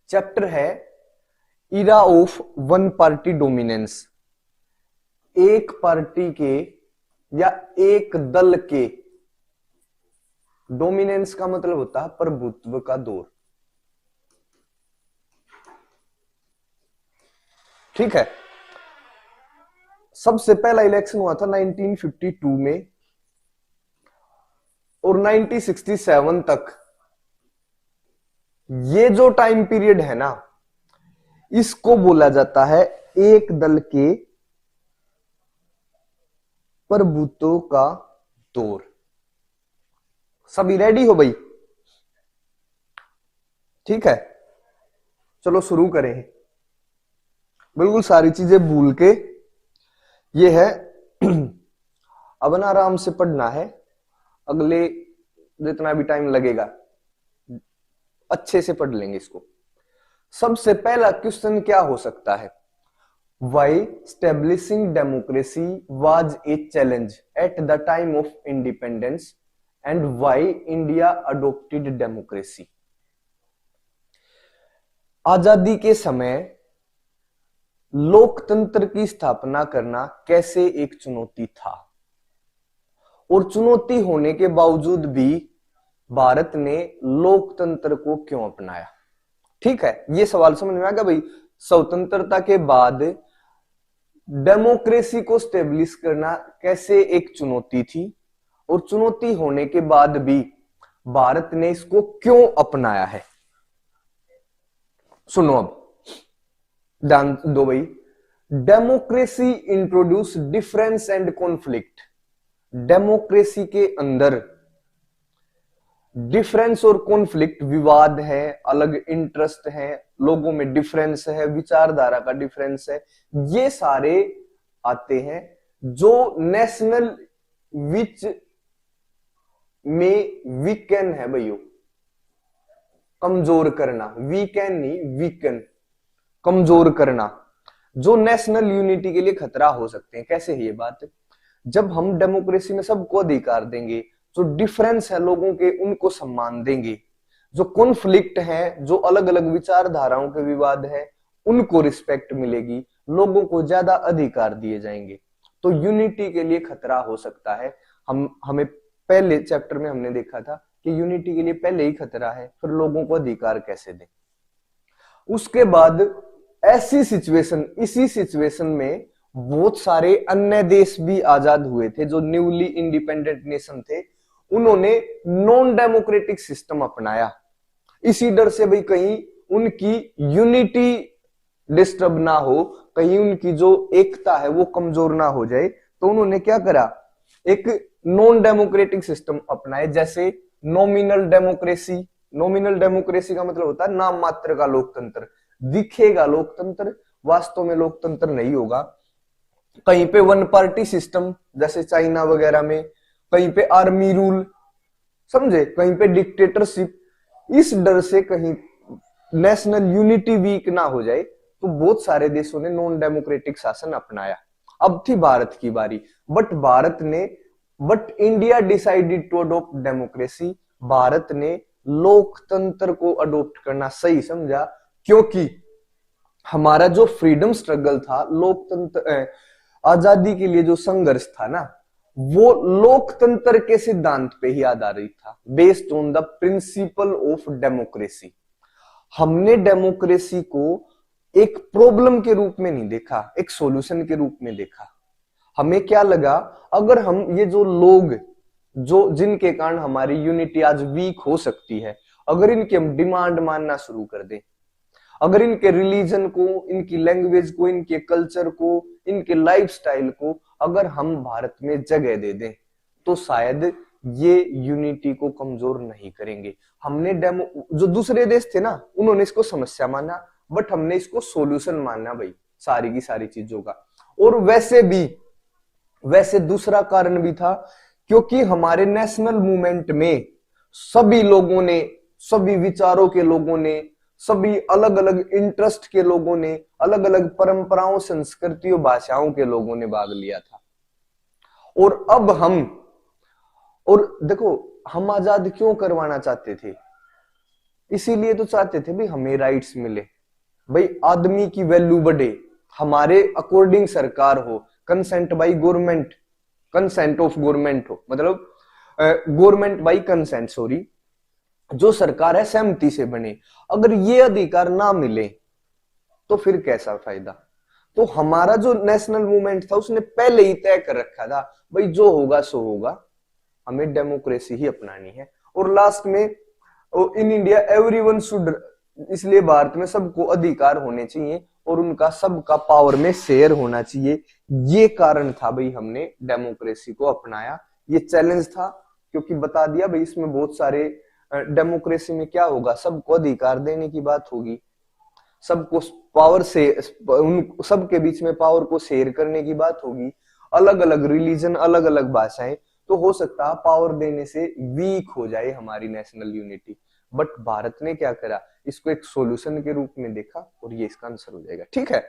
Chapter है era of one party dominance. एक party के या एक दल के, डोमिनेंस का मतलब होता है प्रभुत्व का दौर। ठीक है। सबसे पहला इलेक्शन हुआ था 1952 में और 1967 तक। ये जो टाइम पीरियड है ना, इसको बोला जाता है एक दल के प्रभुत्व का दौर। सभी रेडी हो भाई? ठीक है, चलो शुरू करें। बिल्कुल सारी चीजें भूल के ये है अब ना आराम से पढ़ना है। अगले जितना भी टाइम लगेगा अच्छे से पढ़ लेंगे इसको। सबसे पहला क्वेश्चन क्या हो सकता है? Why establishing democracy was a challenge at the time of independence and why India adopted democracy. आजादी के समय लोकतंत्र की स्थापना करना कैसे एक चुनौती था, और चुनौती होने के बावजूद भी भारत ने लोकतंत्र को क्यों अपनाया? ठीक है, ये सवाल समझ में आ गया भाई। स्वतंत्रता के बाद डेमोक्रेसी को स्टेब्लिश करना कैसे एक चुनौती थी, और चुनौती होने के बाद भी भारत ने इसको क्यों अपनाया है। सुनो, अब ध्यान दो भाई। Democracy introduce difference and conflict. Democracy के अंदर डिफरेंस और कॉन्फ्लिक्ट, विवाद है, अलग इंटरेस्ट है, लोगों में डिफरेंस है, विचारधारा का डिफरेंस है, ये सारे आते हैं जो नेशनल विच में वीकन है भाइयों। कमजोर करना, वीकन नहीं, वीकन, कमजोर करना, जो नेशनल यूनिटी के लिए खतरा हो सकते हैं। कैसे है ये बात? जब हम डेमोक्रेसी में सबको अधिकार देंगे, जो डिफरेंस है लोगों के उनको सम्मान देंगे, जो कॉन्फ्लिक्ट है, जो अलग अलग विचारधाराओं के विवाद है, उनको रिस्पेक्ट मिलेगी, लोगों को ज्यादा अधिकार दिए जाएंगे, तो यूनिटी के लिए खतरा हो सकता है। हमें पहले चैप्टर में हमने देखा था कि यूनिटी के लिए पहले ही खतरा है, फिर लोगों को अधिकार कैसे दें। उसके बाद ऐसी सिचुएशन, इसी सिचुएशन में बहुत सारे अन्य देश भी आजाद हुए थे जो न्यूली इंडिपेंडेंट नेशन थे। उन्होंने नॉन डेमोक्रेटिक सिस्टम अपनाया, इसी डर से भाई कहीं उनकी यूनिटी डिस्टर्ब ना हो, कहीं उनकी जो एकता है वो कमजोर ना हो जाए, तो उन्होंने क्या करा, एक नॉन डेमोक्रेटिक सिस्टम अपनाए, जैसे नॉमिनल डेमोक्रेसी। नॉमिनल डेमोक्रेसी का मतलब होता है नाम मात्र का लोकतंत्र, दिखेगा लोकतंत्र, वास्तव में लोकतंत्र नहीं होगा। कहीं पे वन पार्टी सिस्टम जैसे चाइना वगैरह में, कहीं पे आर्मी रूल, समझे, कहीं पे डिक्टेटरशिप। इस डर से कहीं नेशनल यूनिटी वीक ना हो जाए, तो बहुत सारे देशों ने नॉन डेमोक्रेटिक शासन अपनाया। अब थी भारत की बारी, but India decided to adopt democracy. Bharat ने लोकतंत्र को अडॉप्ट करना सही समझा, क्योंकि हमारा जो फ्रीडम स्ट्रगल था, लोकतंत्र आजादी के लिए जो संघर्ष था ना, वो लोकतंत्र के सिद्धांत पे ही आधारित था, based on the principle of democracy. हमने डेमोक्रेसी को एक प्रॉब्लम के रूप में नहीं देखा, एक सॉल्यूशन के रूप में देखा। हमें क्या लगा, अगर हम ये जो लोग जो जिनके कारण हमारी यूनिटी आज वीक हो सकती है, अगर इनकी हम डिमांड मानना शुरू कर दें, अगर इनके रिलीजन को, इनकी लैंग्वेज को, इनके कल्चर को, इनके लाइफस्टाइल को अगर हम भारत में जगह दे दें, तो शायद ये यूनिटी को कमजोर नहीं करेंगे। हमने जो दूसरे देश थे ना, उन्होंने इसको समस्या माना, बट हमने इसको सॉल्यूशन माना भाई, सारी की सारी चीजों का। और वैसे दूसरा कारण भी था, क्योंकि हमारे नेशनल मूवमेंट में सभी लोगों ने, सभी विचारों के लोगों ने, सभी अलग अलग इंटरेस्ट के लोगों ने, अलग अलग परंपराओं, संस्कृतियों, भाषाओं के लोगों ने भाग लिया था। और अब और देखो, हम आजाद क्यों करवाना चाहते थे? इसीलिए तो चाहते थे भाई हमें राइट्स मिले, भाई आदमी की वैल्यू बढ़े, हमारे अकॉर्डिंग सरकार हो, consent by government, consent of government हो, मतलब गवर्नमेंट बाई कंसेंट, सॉरी, जो सरकार है सहमति से बने। अगर ये अधिकार ना मिले तो फिर कैसा फायदा। तो हमारा जो नेशनल मूवमेंट था उसने पहले ही तय कर रखा था भाई जो होगा सो होगा, हमें डेमोक्रेसी ही अपनानी है। और लास्ट में इन इंडिया एवरीवन शुड, इसलिए भारत में सबको अधिकार होने चाहिए और उनका सबका पावर में शेयर होना चाहिए। ये कारण था भाई हमने डेमोक्रेसी को अपनाया। ये चैलेंज था क्योंकि बता दिया भाई इसमें बहुत सारे, डेमोक्रेसी में क्या होगा, सबको अधिकार देने की बात होगी, सबको पावर से, उन सबके बीच में पावर को शेयर करने की बात होगी, अलग अलग रिलीजन, अलग अलग भाषाएं, तो हो सकता है पावर देने से वीक हो जाए हमारी नेशनल यूनिटी। बट भारत ने क्या करा, इसको एक सॉल्यूशन के रूप में देखा और ये इसका आंसर हो जाएगा। ठीक है,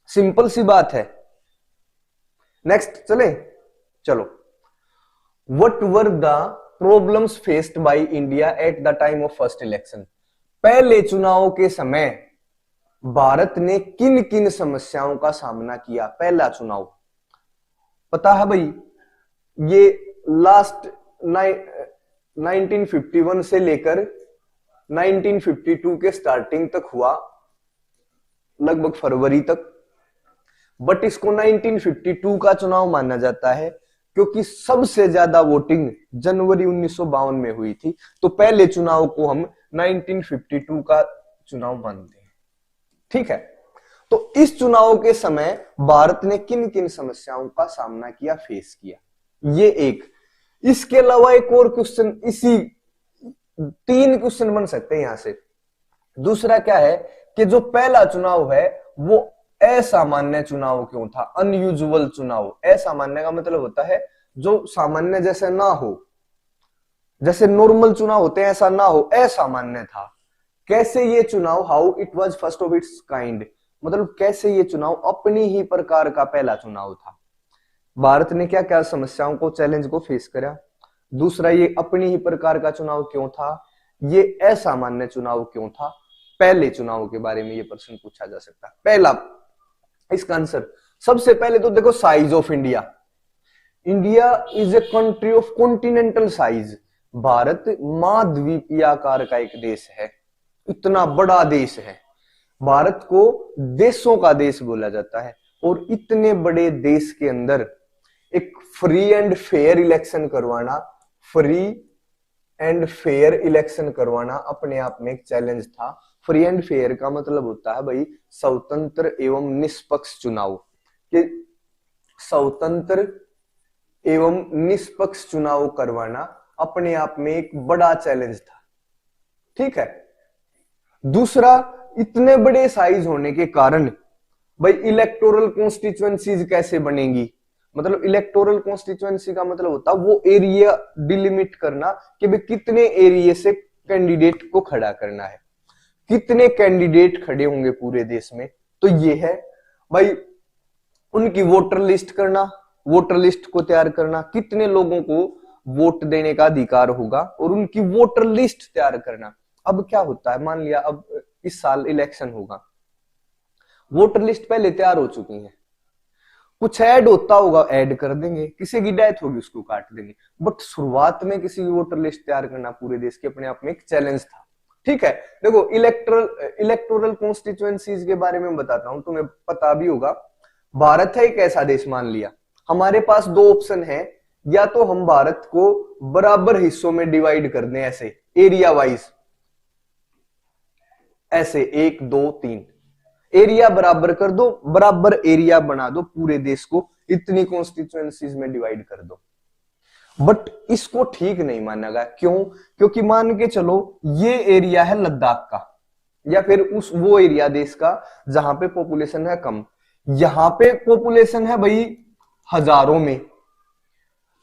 सिंपल सी बात है। नेक्स्ट चले, चलो, what were the problems faced by India at the time of first election. पहले चुनाव के समय भारत ने किन किन समस्याओं का सामना किया। पहला चुनाव पता है भाई, ये लास्ट 1951 से लेकर 1952 के स्टार्टिंग तक हुआ, लगभग फरवरी तक। बट इसको 1952 का चुनाव माना जाता है क्योंकि सबसे ज्यादा वोटिंग जनवरी 1952 में हुई थी। तो पहले चुनाव को हम 1952 का चुनाव मानते हैं। ठीक है, तो इस चुनाव के समय भारत ने किन किन समस्याओं का सामना किया, फेस किया, ये एक। इसके अलावा एक और क्वेश्चन, इसी 3 क्वेश्चन बन सकते हैं यहां से। दूसरा क्या है कि जो पहला चुनाव है वो असामान्य चुनाव क्यों था, अनयूजुअल चुनाव। असामान्य का मतलब होता है जो सामान्य जैसे ना हो, जैसे नॉर्मल चुनाव होते हैं ऐसा ना हो, असामान्य था। कैसे ये चुनाव, how it was first of its kind, मतलब कैसे ये चुनाव अपनी ही प्रकार का पहला चुनाव था। भारत ने क्या क्या समस्याओं को, चैलेंज को फेस करा। दूसरा, ये अपनी ही प्रकार का चुनाव क्यों था, ये असामान्य चुनाव क्यों था। पहले चुनाव के बारे में ये प्रश्न पूछा जा सकता है। पहला, इसका आंसर सबसे पहले तो देखो, size of India. India is a country of continental size. Bharat महाद्वीपीय आकार का एक देश है, इतना बड़ा देश है। भारत को देशों का देश बोला जाता है और इतने बड़े देश के अंदर एक फ्री एंड फेयर इलेक्शन करवाना, फ्री एंड फेयर इलेक्शन करवाना अपने आप में एक चैलेंज था। फ्री एंड फेयर का मतलब होता है भाई स्वतंत्र एवं निष्पक्ष चुनाव, कि स्वतंत्र एवं निष्पक्ष चुनाव करवाना अपने आप में एक बड़ा चैलेंज था। ठीक है, दूसरा, इतने बड़े साइज होने के कारण भाई इलेक्टोरल कॉन्स्टिट्यूएंसीज कैसे बनेंगी। मतलब इलेक्टोरल कॉन्स्टिट्यूएंसी का मतलब होता है वो एरिया डिलिमिट करना कि भाई कितने एरिया से कैंडिडेट को खड़ा करना है, कितने कैंडिडेट खड़े होंगे पूरे देश में। तो ये है भाई उनकी वोटर लिस्ट करना, वोटर लिस्ट को तैयार करना, कितने लोगों को वोट देने का अधिकार होगा और उनकी वोटर लिस्ट तैयार करना। अब क्या होता है, मान लिया अब इस साल इलेक्शन होगा, वोटर लिस्ट पहले तैयार हो चुकी है, कुछ ऐड होता होगा ऐड कर देंगे, किसी की डेथ होगी उसको काट देंगे। बट शुरुआत में किसी की वोटर लिस्ट तैयार करना पूरे देश के अपने आप में एक चैलेंज था। ठीक है, देखो इलेक्टोरल कॉन्स्टिट्यूएंसीज के बारे में बताता हूं, तुम्हें पता भी होगा। भारत है एक ऐसा देश, मान लिया हमारे पास 2 ऑप्शन है, या तो हम भारत को बराबर हिस्सों में डिवाइड कर दें ऐसे एरिया वाइज, ऐसे 1 2 3 एरिया बराबर कर दो, बराबर एरिया बना दो पूरे देश को, इतनी कॉन्स्टिट्यूएंसीज में डिवाइड कर दो। बट इसको ठीक नहीं माना गया। क्यों? क्योंकि मान के चलो ये एरिया है लद्दाख का, या फिर उस वो एरिया देश का जहां पे पॉपुलेशन है कम, यहां पे पॉपुलेशन है भाई हजारों में,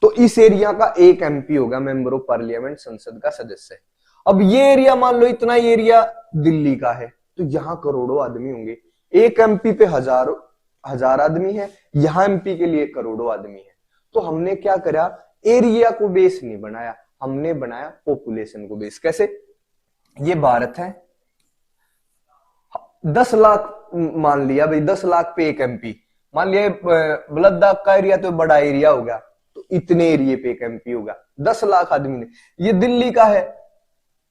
तो इस एरिया का एक एमपी होगा, मेंबर ऑफ पार्लियामेंट, संसद का सदस्य। अब ये एरिया मान लो इतना एरिया दिल्ली का है, तो यहां करोड़ों आदमी होंगे, एक एमपी पे हजार आदमी है, यहां एमपी के लिए करोड़ों आदमी है। तो हमने क्या करा, एरिया को बेस नहीं बनाया, हमने बनाया पॉपुलेशन को बेस। कैसे? ये भारत है, 10 लाख मान लिया भाई, 10 लाख पे 1 MP। मान लिया लद्दाख का एरिया तो बड़ा एरिया होगा, तो इतने एरिया पे 1 MP होगा। 10 लाख आदमी ने, ये दिल्ली का है,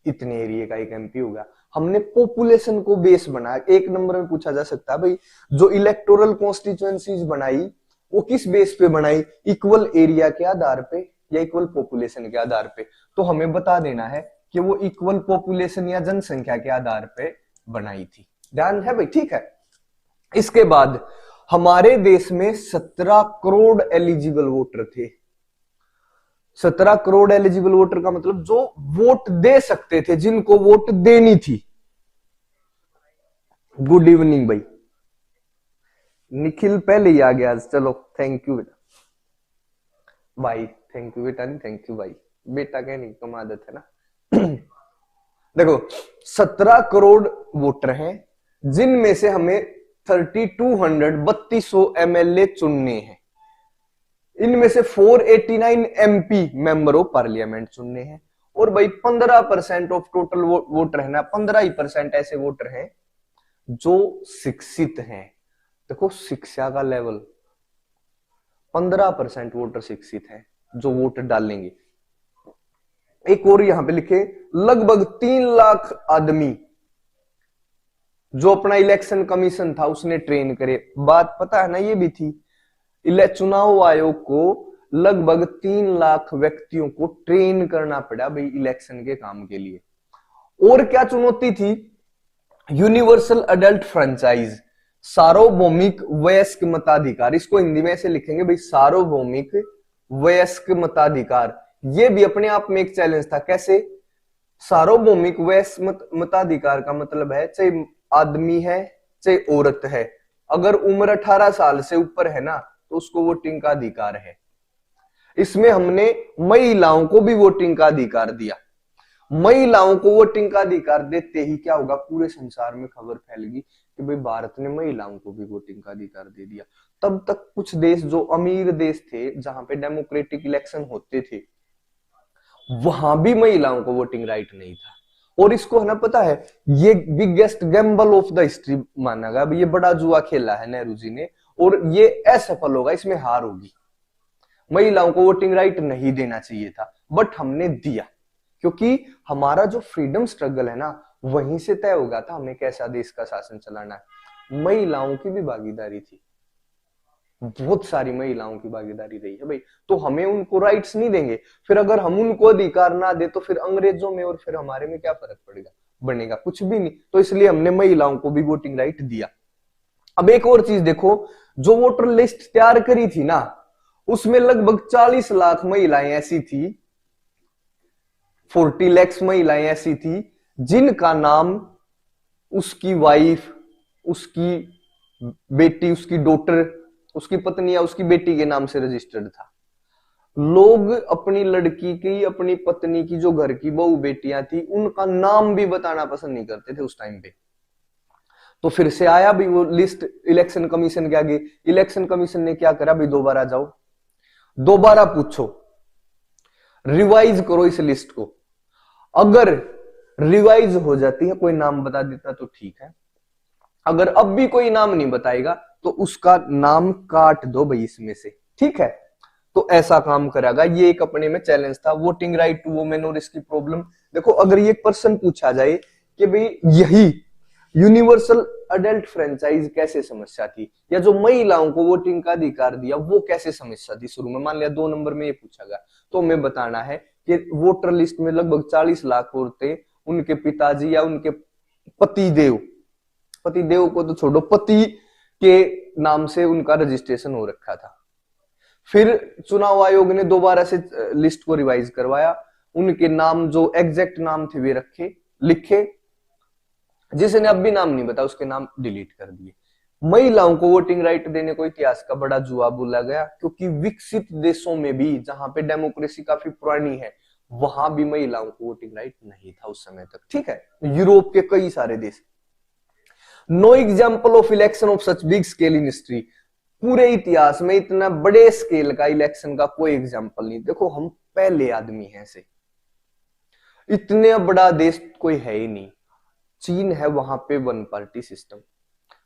इतने एरिया का 1 MP होगा। हमने पॉपुलेशन को बेस बनाया। 1 नंबर में पूछा जा सकता है भाई, जो इलेक्टोरल कॉन्स्टिट्यूएंसीज बनाई वो किस बेस पे बनाई, इक्वल एरिया के आधार पे या इक्वल पॉपुलेशन के आधार पे। तो हमें बता देना है कि वो इक्वल पॉपुलेशन या जनसंख्या के आधार पे बनाई थी। ध्यान है भाई, ठीक है। इसके बाद हमारे देश में 17 करोड़ एलिजिबल वोटर थे। 17 करोड़ एलिजिबल वोटर का मतलब जो वोट दे सकते थे, जिनको वोट देनी थी। गुड इवनिंग भाई, निखिल पहले ही आ गया आज, चलो थैंक यू बेटा भाई, थैंक यू बेटा, नहीं थैंक यू भाई, बेटा कहने की कम आदत है ना। देखो 17 करोड़ वोटर हैं, जिनमें से हमें 3200 MLA चुनने हैं। इनमें से 489 MP मेंबर ऑफ पार्लियामेंट चुनने हैं। और भाई 15% ऑफ टोटल वोटर है ना, 15% ऐसे वोटर हैं जो शिक्षित हैं। देखो शिक्षा का लेवल, 15% वोटर शिक्षित हैं जो वोट डालेंगे। एक और यहां पे लिखे, लगभग 3 लाख आदमी जो अपना इलेक्शन कमीशन था उसने ट्रेन करे। बात पता है ना, ये भी थी, चुनाव आयोग को लगभग 3 लाख व्यक्तियों को ट्रेन करना पड़ा भाई इलेक्शन के काम के लिए। और क्या चुनौती थी, यूनिवर्सल अडल्ट फ्रेंचाइज, सार्वभौमिक वयस्क मताधिकार। इसको हिंदी में ऐसे लिखेंगे भाई, सार्वभौमिक वयस्क मताधिकार। ये भी अपने आप में एक चैलेंज था। कैसे, सार्वभौमिक वयस्क मताधिकार का मतलब है चाहे आदमी है चाहे औरत है, अगर उम्र 18 साल से ऊपर है ना तो उसको वोटिंग का अधिकार है। इसमें हमने महिलाओं को भी वोटिंग का अधिकार दिया। महिलाओं को वोटिंग का अधिकार देते ही क्या होगा, पूरे संसार में खबर फैल गई कि भाई भारत ने महिलाओं को भी वोटिंग का अधिकार दे दिया। तब तक कुछ देश जो अमीर देश थे, जहां पे डेमोक्रेटिक इलेक्शन होते थे, वहां भी महिलाओं को वोटिंग राइट नहीं था। और इसको है ना पता है, ये biggest Gamble of the history माना गया। ये बड़ा जुआ खेला है नेहरू जी ने, और ये असफल होगा, इसमें हार होगी। महिलाओं को वोटिंग राइट नहीं देना चाहिए था, बट हमने दिया, क्योंकि हमारा जो फ्रीडम स्ट्रगल है ना, वहीं से तय होगा था हमें कैसा देश का शासन चलाना है। महिलाओं की भी भागीदारी थी, बहुत सारी महिलाओं की भागीदारी रही है भाई। तो हमें उनको राइट्स नहीं देंगे, फिर अगर हम उनको अधिकार ना दे तो फिर अंग्रेजों में और फिर हमारे में क्या फर्क पड़ेगा, बनेगा कुछ भी नहीं। तो इसलिए हमने महिलाओं को भी वोटिंग राइट दिया। अब एक और चीज देखो, जो वोटर लिस्ट तैयार करी थी ना, उसमें लगभग 40 लाख महिलाएं ऐसी थी, 40 लाख महिलाएं ऐसी थी जिनका नाम उसकी वाइफ, उसकी बेटी, उसकी डॉटर, उसकी पत्नी या उसकी बेटी के नाम से रजिस्टर्ड था। लोग अपनी लड़की की, अपनी पत्नी की, जो घर की बहू बेटियां थी, उनका नाम भी बताना पसंद नहीं करते थे उस टाइम पे। तो फिर से आया भी वो लिस्ट इलेक्शन कमीशन के आगे। इलेक्शन कमीशन ने क्या करा भाई, दोबारा जाओ, दोबारा पूछो, रिवाइज करो इस लिस्ट को। अगर रिवाइज हो जाती है, कोई नाम बता देता तो ठीक है, अगर अब भी कोई नाम नहीं बताएगा तो उसका नाम काट दो भाई इसमें से, ठीक है। तो ऐसा काम करेगा। ये एक अपने में चैलेंज था। वोटिंग राइट टू वुमेन और इसकी प्रॉब्लम देखो, अगर ये क्वेश्चन पूछा जाए कि भाई यही यूनिवर्सल अडल्ट फ्रेंचाइज कैसे समस्या थी, या जो महिलाओं को वोटिंग का अधिकार दिया वो कैसे समस्या थी शुरू में, मान लिया 2 नंबर में ये पूछा गया, तो हमें बताना है कि वोटर लिस्ट में लगभग 40 लाख औरतें, उनके पिताजी या उनके पतिदेव, पतिदेव को तो छोड़ो, पति के नाम से उनका रजिस्ट्रेशन हो रखा था। फिर चुनाव आयोग ने दोबारा से लिस्ट को रिवाइज करवाया, उनके नाम जो एग्जैक्ट नाम थे वे रखे, लिखे, जिसने अब भी नाम नहीं बता उसके नाम डिलीट कर दिए। महिलाओं को वोटिंग राइट देने को इतिहास का बड़ा जुआ बोला गया, क्योंकि विकसित देशों में भी, जहां पे डेमोक्रेसी काफी पुरानी है, वहां भी महिलाओं को वोटिंग राइट नहीं था उस समय तक, ठीक है। यूरोप के कई सारे देश। Know example of election of such big scale in history, पूरे इतिहास में इतना बड़े स्केल का इलेक्शन का कोई एग्जाम्पल नहीं। देखो हम पहले आदमी हैं से, इतने बड़ा देश कोई है ही नहीं। चीन है वहां पे वन पार्टी सिस्टम,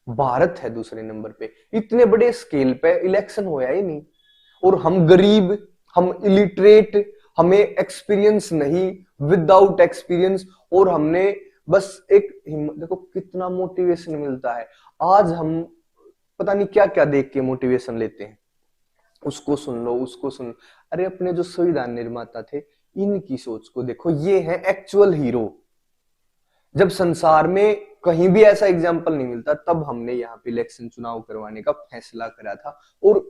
भारत है दूसरे नंबर पे, इतने बड़े स्केल पे इलेक्शन होया ही नहीं। और हम गरीब, हम इलिटरेट, हमें एक्सपीरियंस नहीं, विदाउट एक्सपीरियंस, और हमने बस एक हिम्मत, देखो कितना मोटिवेशन मिलता है। आज हम पता नहीं क्या क्या देख के मोटिवेशन लेते हैं, उसको सुन लो, उसको सुन। अरे अपने जो संविधान निर्माता थे, इनकी सोच को देखो, ये है एक्चुअल हीरो। जब संसार में कहीं भी ऐसा एग्जाम्पल नहीं मिलता, तब हमने यहाँ पे इलेक्शन चुनाव करवाने का फैसला करा था और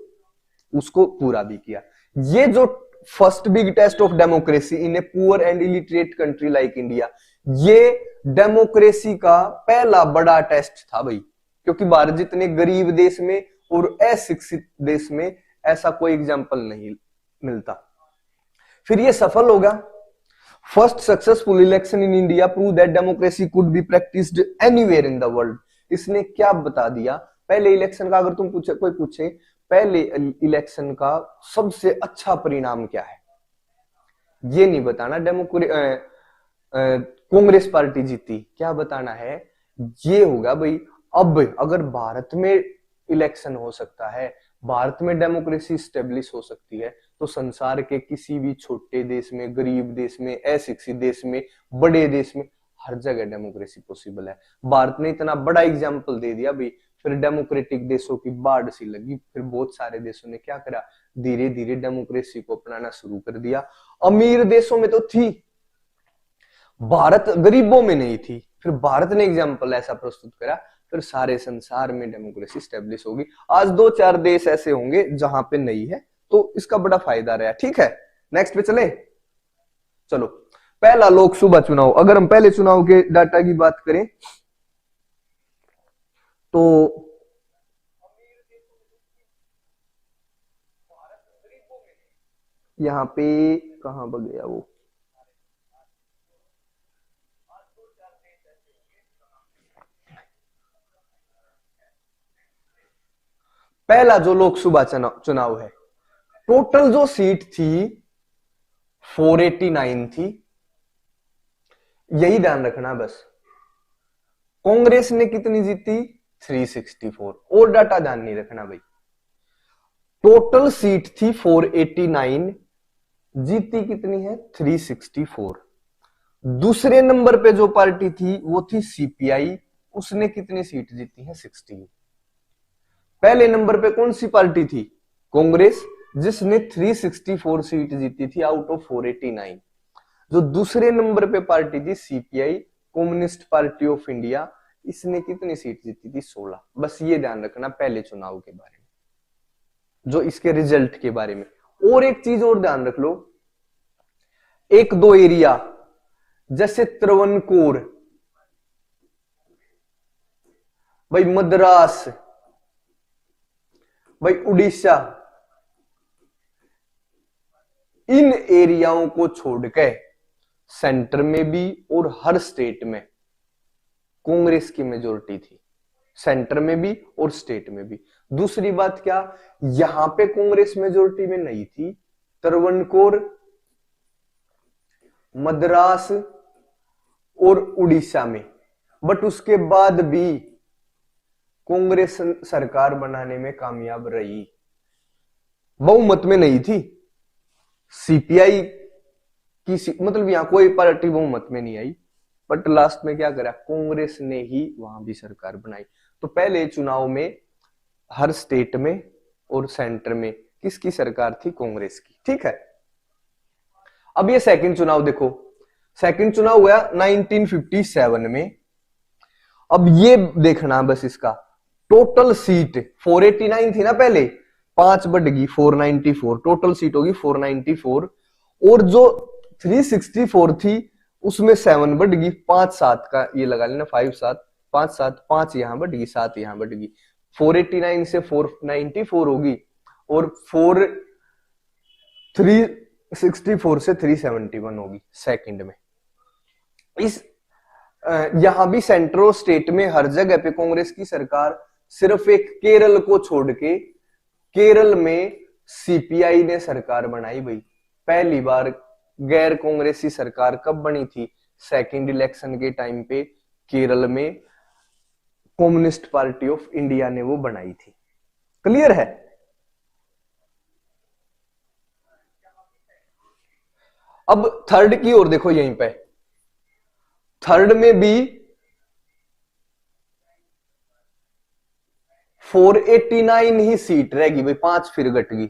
उसको पूरा भी किया। ये जो first big test of democracy in a poor and illiterate country like India, ये डेमोक्रेसी का पहला बड़ा टेस्ट था भाई, क्योंकि भारत जितने गरीब देश में और अशिक्षित देश में ऐसा कोई एग्जाम्पल नहीं मिलता। फिर ये सफल होगा। First successful election in India prove that democracy could be practised anywhere in the world. इसने क्या बता दिया, पहले इलेक्शन का अगर तुम पूछे, कोई पूछे पहले इलेक्शन का सबसे अच्छा परिणाम क्या है, ये नहीं बताना कांग्रेस पार्टी जीती, क्या बताना है, ये होगा भाई अब अगर भारत में इलेक्शन हो सकता है, भारत में डेमोक्रेसी स्टेब्लिश हो सकती है, तो संसार के किसी भी छोटे देश में, गरीब देश में, अशिक्षित देश में, बड़े देश में, हर जगह डेमोक्रेसी पॉसिबल है। भारत ने इतना बड़ा एग्जाम्पल दे दिया भाई, फिर डेमोक्रेटिक देशों की बाढ़ सी लगी, फिर बहुत सारे देशों ने क्या करा, धीरे धीरे डेमोक्रेसी को अपनाना शुरू कर दिया। अमीर देशों में तो थी, भारत गरीबों में नहीं थी, फिर भारत ने एग्जाम्पल ऐसा प्रस्तुत करा, फिर सारे संसार में डेमोक्रेसी स्टेब्लिश होगी। आज 2-4 देश ऐसे होंगे जहां पे नहीं है, तो इसका बड़ा फायदा रहा। ठीक है, नेक्स्ट पे चले। चलो, पहला लोकसभा चुनाव, अगर हम पहले चुनाव के डाटा की बात करें तो यहां पे कहां बग गया वो, पहला जो लोकसभा चुनाव है, टोटल जो सीट थी 489 थी, यही ध्यान रखना बस। कांग्रेस ने कितनी जीती, 364, और डाटा ध्यान नहीं रखना भाई। टोटल सीट थी 489, जीती कितनी है, 364। दूसरे नंबर पे जो पार्टी थी वो थी सीपीआई, उसने कितनी सीट जीती है, 16। पहले नंबर पे कौन सी पार्टी थी, कांग्रेस, जिसने 364 सीट जीती थी आउट ऑफ 489। जो दूसरे नंबर पे पार्टी थी CPI, communist party of India, इसने कितनी सीट जीती थी, 16। बस ये ध्यान रखना पहले चुनाव के बारे में, जो इसके रिजल्ट के बारे में। और एक चीज और ध्यान रख लो, 1-2 एरिया जैसे त्रवणकोर, भाई मद्रास, भाई उड़ीसा, इन एरियाओं को छोड़ के सेंटर में भी और हर स्टेट में कांग्रेस की मेजोरिटी थी, सेंटर में भी और स्टेट में भी। दूसरी बात क्या, यहां पे कांग्रेस मेजोरिटी में नहीं थी, त्रवणकोर, मद्रास और उड़ीसा में, बट उसके बाद भी कांग्रेस सरकार बनाने में कामयाब रही, बहुमत में नहीं थी। सीपीआई की मतलब यहां कोई पार्टी बहुमत में नहीं आई, बट लास्ट में क्या करा, कांग्रेस ने ही वहां भी सरकार बनाई। तो पहले चुनाव में हर स्टेट में और सेंटर में किसकी सरकार थी, कांग्रेस की। ठीक है, अब ये सेकंड चुनाव देखो, सेकंड चुनाव हुआ 1957 में। अब ये देखना बस, इसका टोटल सीट 489 थी ना पहले, 5 बढ़ गई 494, टोटल सीट होगी 494, और जो 364 थी उसमें 7 बढ़ गई, 5-7 का ये लगा लेना, 5-7, 5-7, 5 यहां बढ़ गई, 7 यहां बढ़ गई, 489 से 494 होगी, और 364 से 371 होगी सेकंड में। इस यहां भी सेंटर और स्टेट में हर जगह पे कांग्रेस की सरकार, सिर्फ एक केरल को छोड़ के, केरल में सीपीआई ने सरकार बनाई भाई, पहली बार गैर कांग्रेसी सरकार कब बनी थी? सेकंड इलेक्शन के टाइम पे केरल में कम्युनिस्ट पार्टी ऑफ इंडिया ने वो बनाई थी। क्लियर है? अब थर्ड की ओर देखो, यहीं पे थर्ड में भी 489 ही सीट रहेगी भाई, 5 फिर घट गई,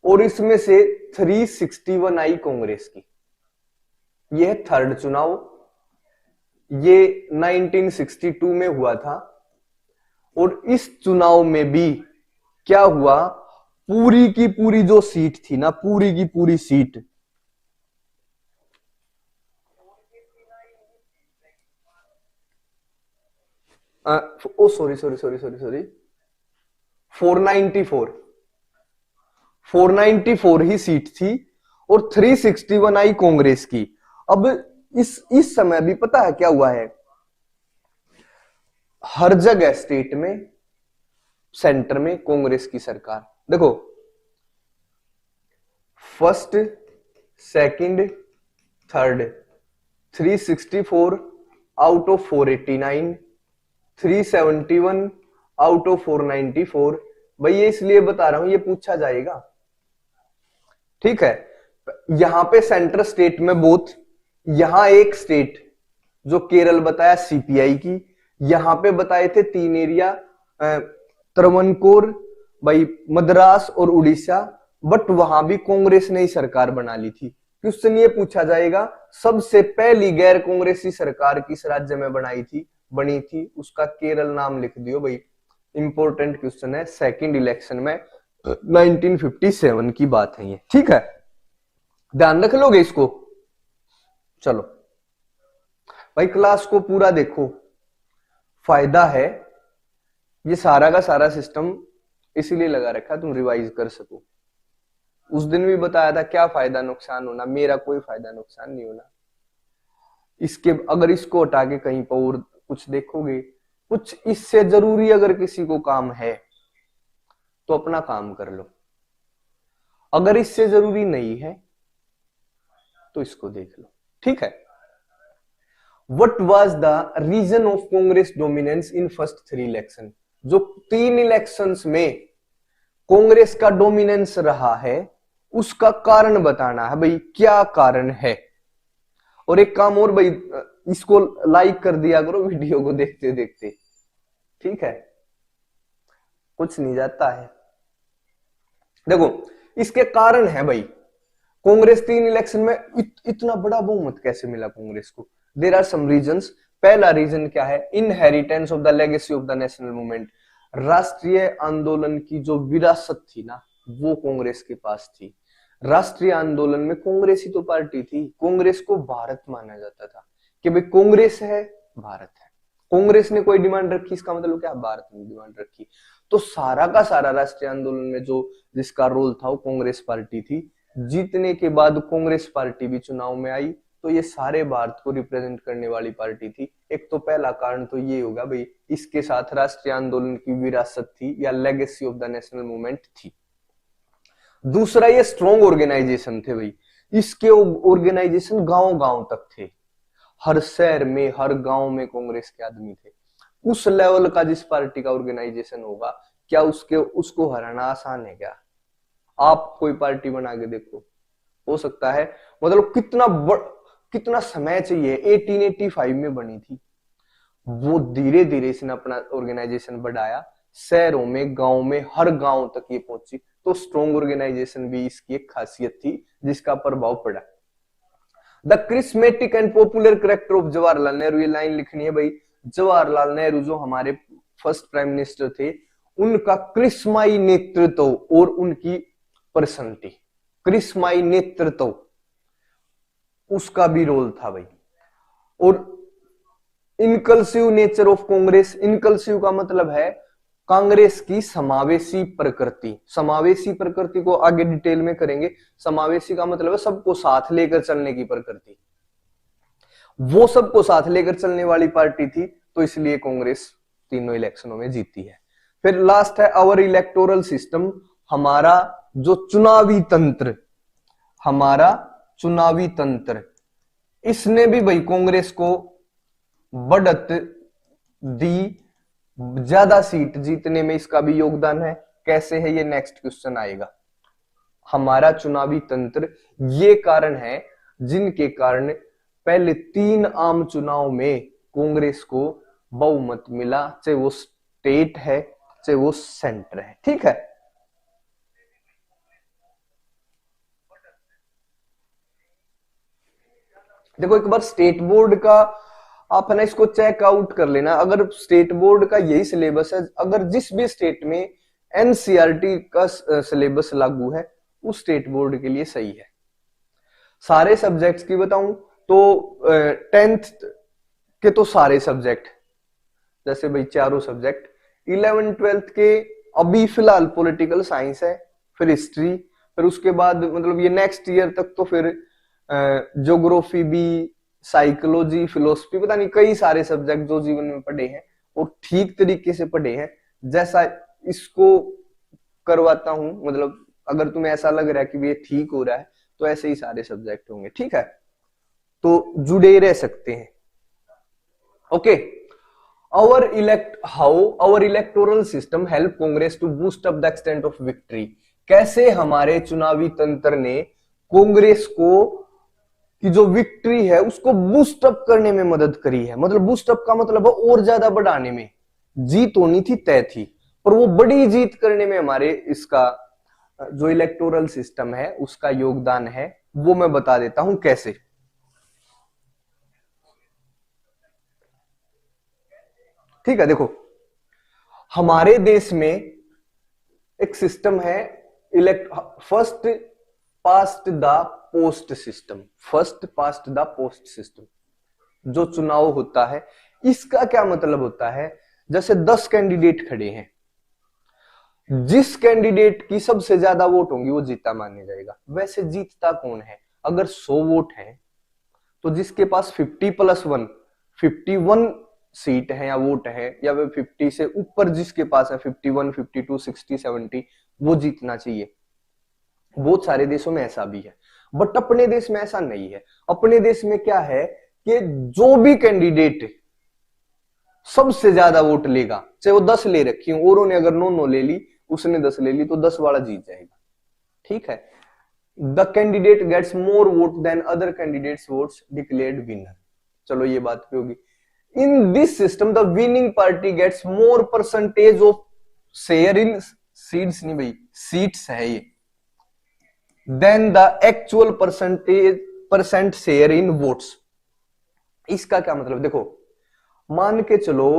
और इसमें से 361 आई कांग्रेस की। यह थर्ड चुनाव, ये 1962 में हुआ था, और इस चुनाव में भी क्या हुआ, पूरी की पूरी जो सीट थी ना, पूरी की पूरी seat oh sorry sorry sorry sorry sorry 494 ही सीट थी, और 361 आई कांग्रेस की। अब इस समय भी पता है क्या हुआ है, हर जगह स्टेट में, सेंटर में कांग्रेस की सरकार। देखो, first, second, third, 364 out of 489, 371 out of 494। भाई ये इसलिए बता रहा हूं, ये पूछा जाएगा, ठीक है। यहां पे सेंटर स्टेट में बोथ, यहां एक स्टेट जो केरल बताया सीपीआई की, यहां पे बताए थे 3 एरिया, त्रावणकोर, भाई मद्रास और उड़ीसा, बट वहां भी कांग्रेस ने ही सरकार बना ली थी। क्वेश्चन ये पूछा जाएगा, सबसे पहली गैर कांग्रेसी सरकार किस राज्य में बनी थी, उसका केरल नाम लिख दियो भाई। इंपॉर्टेंट क्वेश्चन है, सेकंड इलेक्शन में 1957 की बात है ये, ठीक है, ध्यान रख लोगे इसको। चलो भाई, क्लास को पूरा देखो, फायदा है, ये सारा का सारा सिस्टम इसीलिए लगा रखा तुम रिवाइज कर सको। उस दिन भी बताया था क्या फायदा नुकसान होना, मेरा कोई फायदा नुकसान नहीं होना। इसके अगर इसको हटा के कहीं पर और कुछ देखोगे, कुछ इससे जरूरी अगर किसी को काम है तो अपना काम कर लो, अगर इससे जरूरी नहीं है तो इसको देख लो, ठीक है। What was the reason of Congress dominance in first 3 election? जो 3 इलेक्शंस में कांग्रेस का डोमिनेंस रहा है, उसका कारण बताना है भाई, क्या कारण है। और एक काम और भाई, इसको लाइक कर दिया करो वीडियो को देखते देखते, ठीक है, कुछ नहीं जाता है। देखो इसके कारण है भाई, कांग्रेस 3 इलेक्शन में इतना बड़ा बहुमत कैसे मिला कांग्रेस को। There are some reasons. पहला रीजन क्या है, inheritance of the legacy of the national movement. राष्ट्रीय आंदोलन की जो विरासत थी ना, वो कांग्रेस के पास थी। राष्ट्रीय आंदोलन में कांग्रेस ही तो पार्टी थी, कांग्रेस को भारत माना जाता था कि भाई कांग्रेस है, भारत है। कांग्रेस ने कोई डिमांड रखी, इसका मतलब क्या, भारत ने डिमांड रखी। तो सारा का सारा राष्ट्रीय आंदोलन में जो जिसका रोल था वो कांग्रेस पार्टी थी। जीतने के बाद कांग्रेस पार्टी भी चुनाव में आई, तो ये सारे भारत को रिप्रेजेंट करने वाली पार्टी थी। एक तो पहला कारण तो ये होगा भाई, इसके साथ राष्ट्रीय आंदोलन की विरासत थी या legacy of the national movement थी। दूसरा, ये स्ट्रॉन्ग ऑर्गेनाइजेशन थे भाई, इसके ऑर्गेनाइजेशन गांव गांव तक थे, हर शहर में हर गांव में कांग्रेस के आदमी थे। उस लेवल का जिस पार्टी का ऑर्गेनाइजेशन होगा, क्या उसको हराना आसान है क्या? आप कोई पार्टी बना के देखो, हो सकता है, मतलब कितना समय चाहिए। 1885 में बनी थी वो, धीरे धीरे इसने अपना ऑर्गेनाइजेशन बढ़ाया, शहरों में, गांव में, हर गांव तक ये पहुंची। तो स्ट्रॉन्ग ऑर्गेनाइजेशन भी इसकी एक खासियत थी जिसका प्रभाव पड़ा। The charismatic and popular character of Jawaharlal Nehru, ये लाइन लिखनी है भाई। जवाहरलाल नेहरू जो हमारे फर्स्ट प्राइम मिनिस्टर थे, उनका क्रिस्माई नेतृत्व और उनकी पर्सनैलिटी, क्रिस्माई नेतृत्व, उसका भी रोल था भाई। और इनकल्सिव नेचर ऑफ कांग्रेस, इनकल्सिव का मतलब है कांग्रेस की समावेशी प्रकृति। समावेशी प्रकृति को आगे डिटेल में करेंगे। समावेशी का मतलब है सबको साथ लेकर चलने की प्रकृति, वो सबको साथ लेकर चलने वाली पार्टी थी, तो इसलिए कांग्रेस तीनों इलेक्शनों में जीती है। फिर लास्ट है आवर इलेक्टोरल सिस्टम, हमारा जो चुनावी तंत्र, हमारा चुनावी तंत्र, इसने भी भाई कांग्रेस को बढ़त दी, ज्यादा सीट जीतने में इसका भी योगदान है। कैसे है ये नेक्स्ट क्वेश्चन आएगा। हमारा चुनावी तंत्र, ये कारण है जिनके कारण पहले 3 आम चुनाव में कांग्रेस को बहुमत मिला, चाहे वो स्टेट है चाहे वो सेंटर है। ठीक है, देखो एक बार स्टेट बोर्ड का आप है ना इसको चेक आउट कर लेना। अगर स्टेट बोर्ड का यही सिलेबस है, अगर जिस भी स्टेट में एनसीईआरटी का सिलेबस लागू है उस स्टेट बोर्ड के लिए सही है। सारे सब्जेक्ट्स की बताऊं तो 10th के तो सारे सब्जेक्ट, जैसे भाई चारों सब्जेक्ट, 11 12th के अभी फिलहाल पॉलिटिकल साइंस है, फिर हिस्ट्री, फिर उसके बाद मतलब ये नेक्स्ट ईयर तक तो फिर ज्योग्राफी भी, साइकोलॉजी, फिलोसफी, पता नहीं कई सारे सब्जेक्ट जो जीवन में पढ़े हैं और ठीक तरीके से पढ़े हैं जैसा इसको करवाता हूं, मतलब अगर तुम्हें ऐसा लग रहा है कि ये ठीक हो रहा है तो ऐसे ही सारे सब्जेक्ट होंगे। ठीक है, तो जुड़े रह सकते हैं। Okay, our electoral system help Congress to boost up the extent of victory। कैसे हमारे चुनावी तंत्र ने कांग्रेस को कि जो विक्ट्री है उसको बूस्ट अप करने में मदद करी है। मतलब बूस्ट अप का मतलब है और ज्यादा बढ़ाने में, जीत होनी थी तय थी, पर वो बड़ी जीत करने में हमारे इसका जो इलेक्टोरल सिस्टम है उसका योगदान है। वो मैं बता देता हूं कैसे। ठीक है, देखो हमारे देश में एक सिस्टम है first past the post system. First past the post system जो चुनाव होता है, इसका क्या मतलब होता है, जैसे 10 कैंडिडेट खड़े हैं, जिस कैंडिडेट की सबसे ज्यादा वोट होंगी वो जीता माना जाएगा। वैसे जीतता कौन है, अगर 100 वोट हैं तो जिसके पास 50 + 1 51 सीट है या वोट है, या वह 50 से ऊपर जिसके पास है 51 52 60 70, वो जीतना चाहिए। बहुत सारे देशों में ऐसा भी है, बट अपने देश में ऐसा नहीं है। अपने देश में क्या है कि जो भी कैंडिडेट सबसे ज्यादा वोट लेगा, चाहे वो 10 ले रखी हो, औरों ने अगर 9 ले ली, उसने 10 ले ली, तो 10 वाला जीत जाएगा। ठीक है, the candidate gets more vote than other candidates votes declared winner. चलो ये बात पे होगी। In this system the winning party gets more percentage of share in seats, नहीं भाई सीट्स है ये, then the actual percent share in votes. इसका क्या मतलब, देखो मान के चलो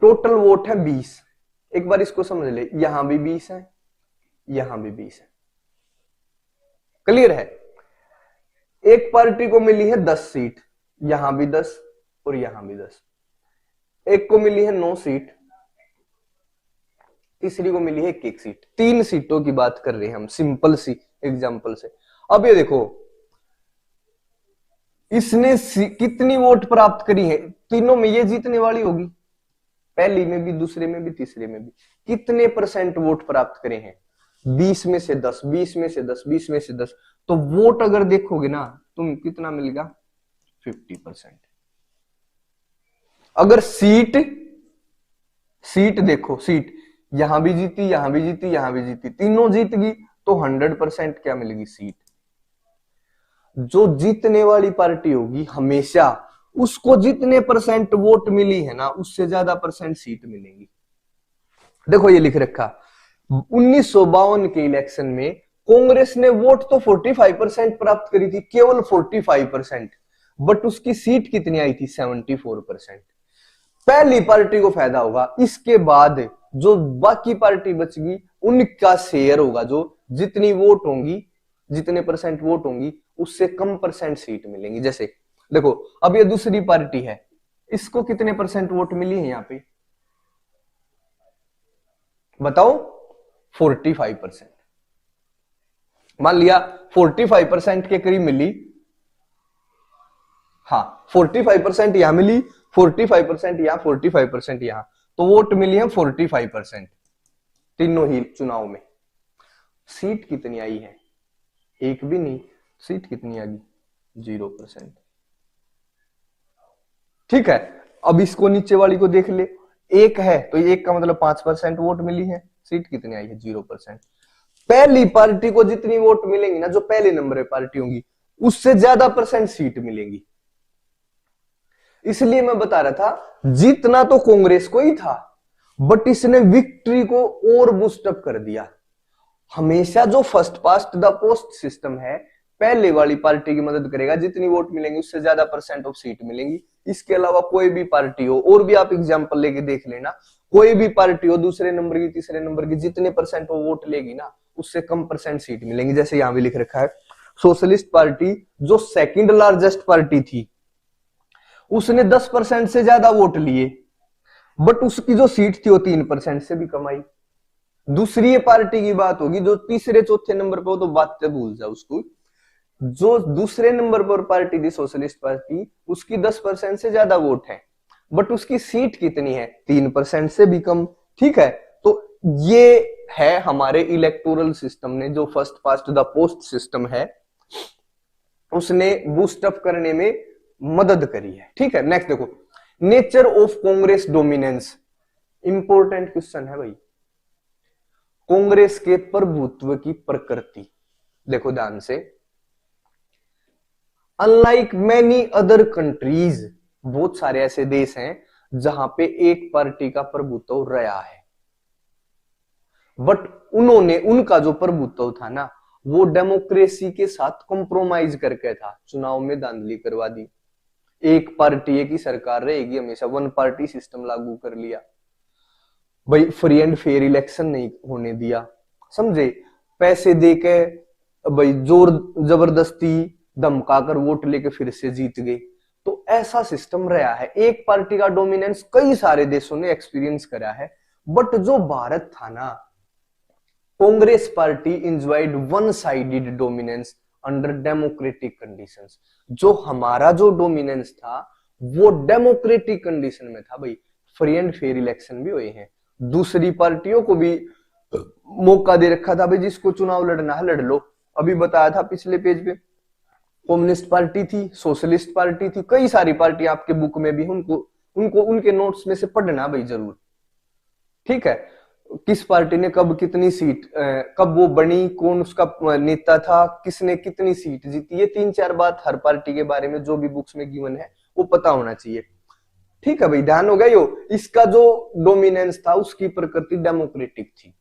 टोटल वोट है 20, एक बार इसको समझ ले, यहां भी 20 है, यहां भी 20 है, क्लियर है। एक पार्टी को मिली है 10 सीट, यहां भी 10 और यहां भी 10। एक को मिली है 9 सीट, तीसरी को मिली है 1 सीट। 3 सीटों की बात कर रहे हैं हम, सिंपल सी एग्जांपल से। अब ये देखो इसने कितनी वोट प्राप्त करी है, तीनों में ये जीतने वाली होगी, पहली में भी, दूसरे में भी, तीसरे में भी। कितने परसेंट वोट प्राप्त करे हैं, 20 में से 10, 20 में से 10, 20 में से 10। तो वोट अगर देखोगे ना तुम कितना मिलेगा, 50%। अगर सीट देखो, सीट यहां भी जीती, यहां भी जीती, यहां भी जीती, तीनों जीत गई, तो 100% क्या मिलेगी, सीट। जो जीतने वाली पार्टी होगी हमेशा उसको जितने परसेंट वोट मिली है ना, उससे ज्यादा परसेंट सीट मिलेंगी। देखो ये लिख रखा, 1952 के इलेक्शन में कांग्रेस ने वोट तो 45% प्राप्त करी थी, केवल 45%, बट उसकी सीट कितनी आई थी, 74%। पहली पार्टी को फायदा होगा, इसके बाद जो बाकी पार्टी बचगी उनका शेयर होगा, जो जितनी वोट होंगी, जितने परसेंट वोट होंगी, उससे कम परसेंट सीट मिलेंगी। जैसे देखो अब ये दूसरी पार्टी है, इसको कितने परसेंट वोट मिली है, यहां पे बताओ, 45%। मान लिया 45% के करीब मिली, हाँ 45% यहां मिली, 45% यहां, 45% यहां, तो वोट मिली है 45% तीनों ही चुनाव में। सीट कितनी आई है, एक भी नहीं, सीट कितनी आ गई? 0%। ठीक है, अब इसको नीचे वाली को देख ले, एक है तो एक का मतलब 5% वोट मिली है, सीट कितनी आई है? 0%। पहली पार्टी को जितनी वोट मिलेंगी ना, जो पहले नंबर पे पार्टी होंगी, उससे ज्यादा परसेंट सीट मिलेंगी। इसलिए मैं बता रहा था जीतना तो कांग्रेस को ही था, बट इसने विक्ट्री को और बूस्टअप कर दिया। हमेशा जो first past the post system है, पहले वाली पार्टी की मदद करेगा, जितनी वोट मिलेंगी उससे ज्यादा परसेंट ऑफ सीट मिलेंगी। इसके अलावा कोई भी पार्टी हो, और भी आप एग्जांपल लेके देख लेना, कोई भी पार्टी हो दूसरे नंबर की तीसरे नंबर की, जितने परसेंट वो वोट लेगी ना, उससे कम परसेंट सीट मिलेंगी। जैसे यहां भी लिख रखा है, सोशलिस्ट पार्टी जो सेकंड लार्जेस्ट पार्टी थी, उसने 10% से ज्यादा वोट लिए, बट उसकी जो सीट थी वो 3% से भी कम आई। दूसरी पार्टी की बात होगी जो तीसरे चौथे नंबर पर हो, तो बात से भूल जाओ उसको। जो दूसरे नंबर पर पार्टी थी सोशलिस्ट पार्टी, उसकी 10% से ज्यादा वोट है, बट उसकी सीट कितनी है? 3% से भी कम। ठीक है, तो ये है हमारे इलेक्टोरल सिस्टम ने, जो first past the post system है, उसने बूस्टअप करने में मदद करी है। ठीक है, नेक्स्ट देखो, nature of Congress dominance. Important question है भाई, कांग्रेस के प्रभुत्व की प्रकृति देखो ध्यान से। अनलाइक मैनी अदर कंट्रीज, बहुत सारे ऐसे देश हैं जहां पे एक पार्टी का प्रभुत्व रहा है, बट उनका जो प्रभुत्व था ना, वो डेमोक्रेसी के साथ कॉम्प्रोमाइज करके था, चुनाव में धांधली करवा दी, एक पार्टी एक ही सरकार रहेगी हमेशा, वन पार्टी सिस्टम लागू कर लिया भाई, फ्री एंड फेयर इलेक्शन नहीं होने दिया, समझे, पैसे देके भाई जोर जबरदस्ती धमकाकर वोट लेके फिर से जीत गए। तो ऐसा सिस्टम रहा है, एक पार्टी का डोमिनेंस कई सारे देशों ने एक्सपीरियंस करा है, बट जो भारत था ना, Congress party enjoyed one sided dominance under democratic conditions. जो हमारा जो डोमिनेंस था वो डेमोक्रेटिक कंडीशन में था भाई, फ्री एंड फेयर इलेक्शन भी हुए हैं, दूसरी पार्टियों को भी मौका दे रखा था भाई, जिसको चुनाव लड़ना है लड़ लो। अभी बताया था पिछले पेज पे, कम्युनिस्ट पार्टी थी, सोशलिस्ट पार्टी थी, कई सारी पार्टी आपके बुक में भी, उनको उनके नोट्स में से पढ़ना भाई जरूर। ठीक है, किस पार्टी ने कब कितनी सीट, कब वो बनी, कौन उसका नेता था, किसने कितनी सीट जीती, ये 3-4 बात हर पार्टी के बारे में जो भी बुक्स में गिवन है वो पता होना चाहिए। ठीक है भाई, ध्यान हो गया यो। इसका जो डोमिनेंस था उसकी प्रकृति डेमोक्रेटिक थी,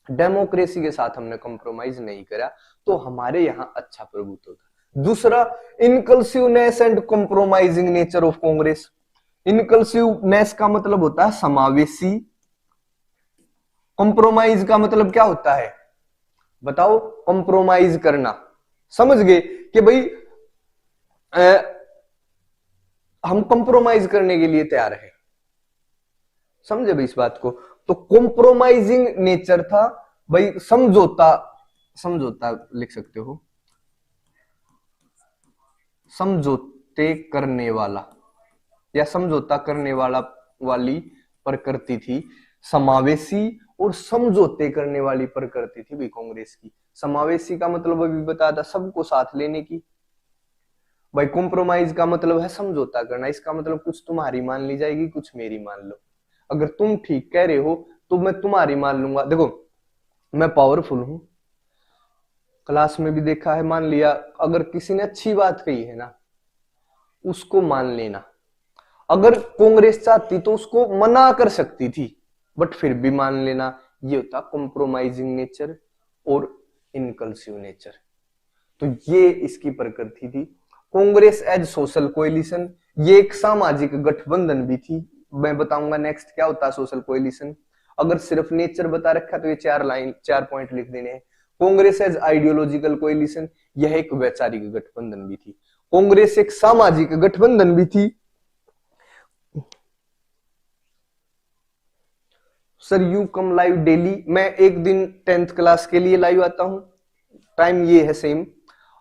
डेमोक्रेसी के साथ हमने कॉम्प्रोमाइज नहीं करा, तो हमारे यहाँ अच्छा प्रभुत्व था। दूसरा, inclusiveness and compromising nature of Congress. Inclusiveness का मतलब होता है समावेशी, कॉम्प्रोमाइज का मतलब क्या होता है बताओ? कॉम्प्रोमाइज करना। समझ गए कि भाई हम कॉम्प्रोमाइज करने के लिए तैयार है, समझे भाई इस बात को? तो कॉम्प्रोमाइजिंग नेचर था भाई, समझौता, समझौता लिख सकते हो, समझौते करने वाला या समझौता करने वाला वाली प्रकृति थी, समावेशी और समझौते करने वाली प्रकृति थी भाई कांग्रेस की। समावेशी का मतलब अभी बताया था, सबको साथ लेने की। भाई कॉम्प्रोमाइज का मतलब है समझौता करना, इसका मतलब कुछ तुम्हारी मान ली जाएगी, कुछ मेरी मान लो, अगर तुम ठीक कह रहे हो तो मैं तुम्हारी मान लूंगा। देखो मैं पावरफुल हूं, क्लास में भी देखा है, मान लिया अगर किसी ने अच्छी बात कही है ना, उसको मान लेना। अगर कांग्रेस चाहती तो उसको मना कर सकती थी, बट फिर भी मान लेना, ये होता कॉम्प्रोमाइजिंग नेचर और इनकल्सिव नेचर। तो ये इसकी प्रकृति थी। कांग्रेस एज सोशल कोएलिशन, ये एक सामाजिक गठबंधन भी थी। मैं बताऊंगा नेक्स्ट क्या होता है सोशल कोएलिशन। अगर सिर्फ नेचर बता रखा तो ये 4 पॉइंट लिख देने हैं। कांग्रेस एज आइडियोलॉजिकल कोएलिशन, यह एक वैचारिक गठबंधन भी थी। कांग्रेस एक सामाजिक गठबंधन भी थी। Sir you come live daily, मैं एक दिन 10th क्लास के लिए लाइव आता हूं, टाइम ये है सेम,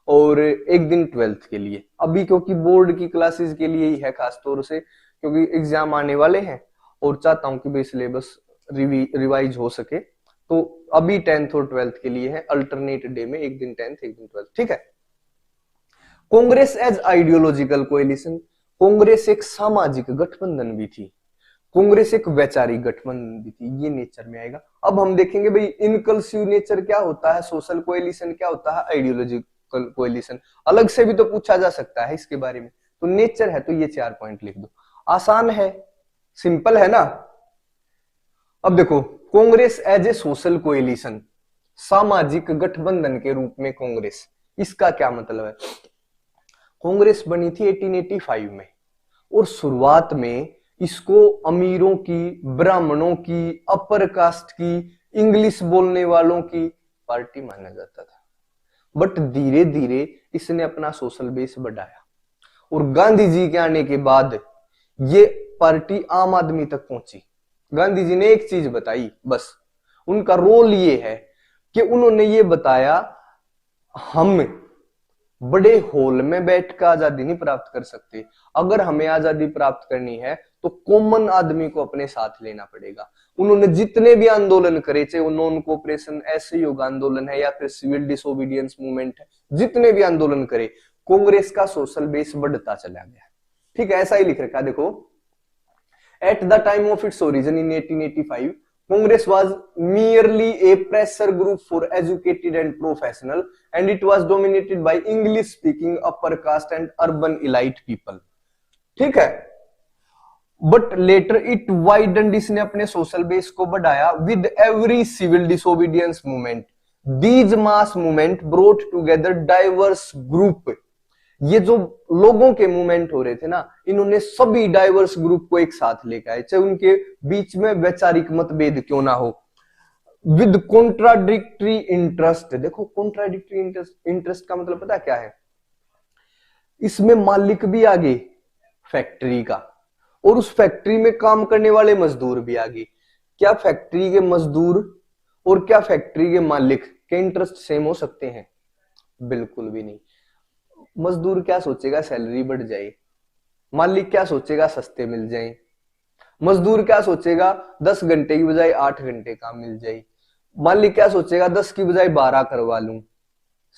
और एक दिन 12th के लिए। अभी क्योंकि बोर्ड की क्लासेस के लिए ही है खास तौर से, क्योंकि एग्जाम आने वाले हैं और चाहता हूं कि भाई सिलेबस रिवाइज हो सके, तो अभी 10th और 12th के लिए है, अल्टरनेट डे में एक दिन 10th एक दिन 12th। ठीक है, Congress as ideological coalition, Congress एक सामाजिक गठबंधन भी थी, कांग्रेस एक वैचारिक गठबंधन भी थी, ये नेचर में आएगा। अब हम देखेंगे भाई इनकल्सिव नेचर क्या होता है, सोशल कोएलिशन क्या होता है, आइडियोलॉजिकल कोएलिशन अलग से भी तो पूछा जा सकता है इसके बारे में। तो नेचर है तो ये 4 पॉइंट लिख दो, आसान है, सिंपल है ना। अब देखो Congress as a social coalition, सामाजिक गठबंधन के रूप में कांग्रेस, इसका क्या मतलब है। कांग्रेस बनी थी 1885 में और शुरुआत में इसको अमीरों की, ब्राह्मणों की, अपर कास्ट की, इंग्लिश बोलने वालों की पार्टी माना जाता था। बट धीरे धीरे इसने अपना सोशल बेस बढ़ाया और गांधी जी के आने के बाद ये पार्टी आम आदमी तक पहुंची। गांधी जी ने एक चीज बताई बस, उनका रोल ये है कि उन्होंने ये बताया हम बड़े हॉल में बैठकर आजादी नहीं प्राप्त कर सकते, अगर हमें आजादी प्राप्त करनी है तो कॉमन आदमी को अपने साथ लेना पड़ेगा। उन्होंने जितने भी आंदोलन करे, चाहे वो नॉन कोऑपरेशन असहयोग आंदोलन है या फिर सिविल डिसोबीडियंस मूवमेंट है, जितने भी आंदोलन करे, कांग्रेस का सोशल बेस बढ़ता चला गया। ठीक है, ऐसा ही लिख रखा है देखो, eight the time of its origin in 1885 Congress was merely a pressure group for educated and professional, and it was dominated by English-speaking upper caste and urban elite people. ठीक है, बट लेटर इट वाइडन्ड, इसने अपने social base को बढ़ाया with every civil disobedience movement. These mass movement brought together diverse group, ये जो लोगों के मूवमेंट हो रहे थे ना, इन्होंने सभी डाइवर्स ग्रुप को एक साथ लेकर आए, चाहे उनके बीच में वैचारिक मतभेद क्यों ना हो, विद कॉन्ट्राडिक्टरी इंटरेस्ट। देखो कॉन्ट्राडिक्टरी इंटरेस्ट का मतलब पता क्या है, इसमें मालिक भी आगे फैक्ट्री का और उस फैक्ट्री में काम करने वाले मजदूर भी आगे। क्या फैक्ट्री के मजदूर और क्या फैक्ट्री के मालिक के इंटरेस्ट सेम हो सकते हैं? बिल्कुल भी नहीं। मजदूर क्या सोचेगा, सैलरी बढ़ जाए, मालिक क्या सोचेगा, सस्ते मिल जाए। मजदूर क्या सोचेगा, 10 घंटे की बजाय 8 घंटे काम मिल जाए। मालिक क्या सोचेगा, 10 की बजाय 12 करवा लूं।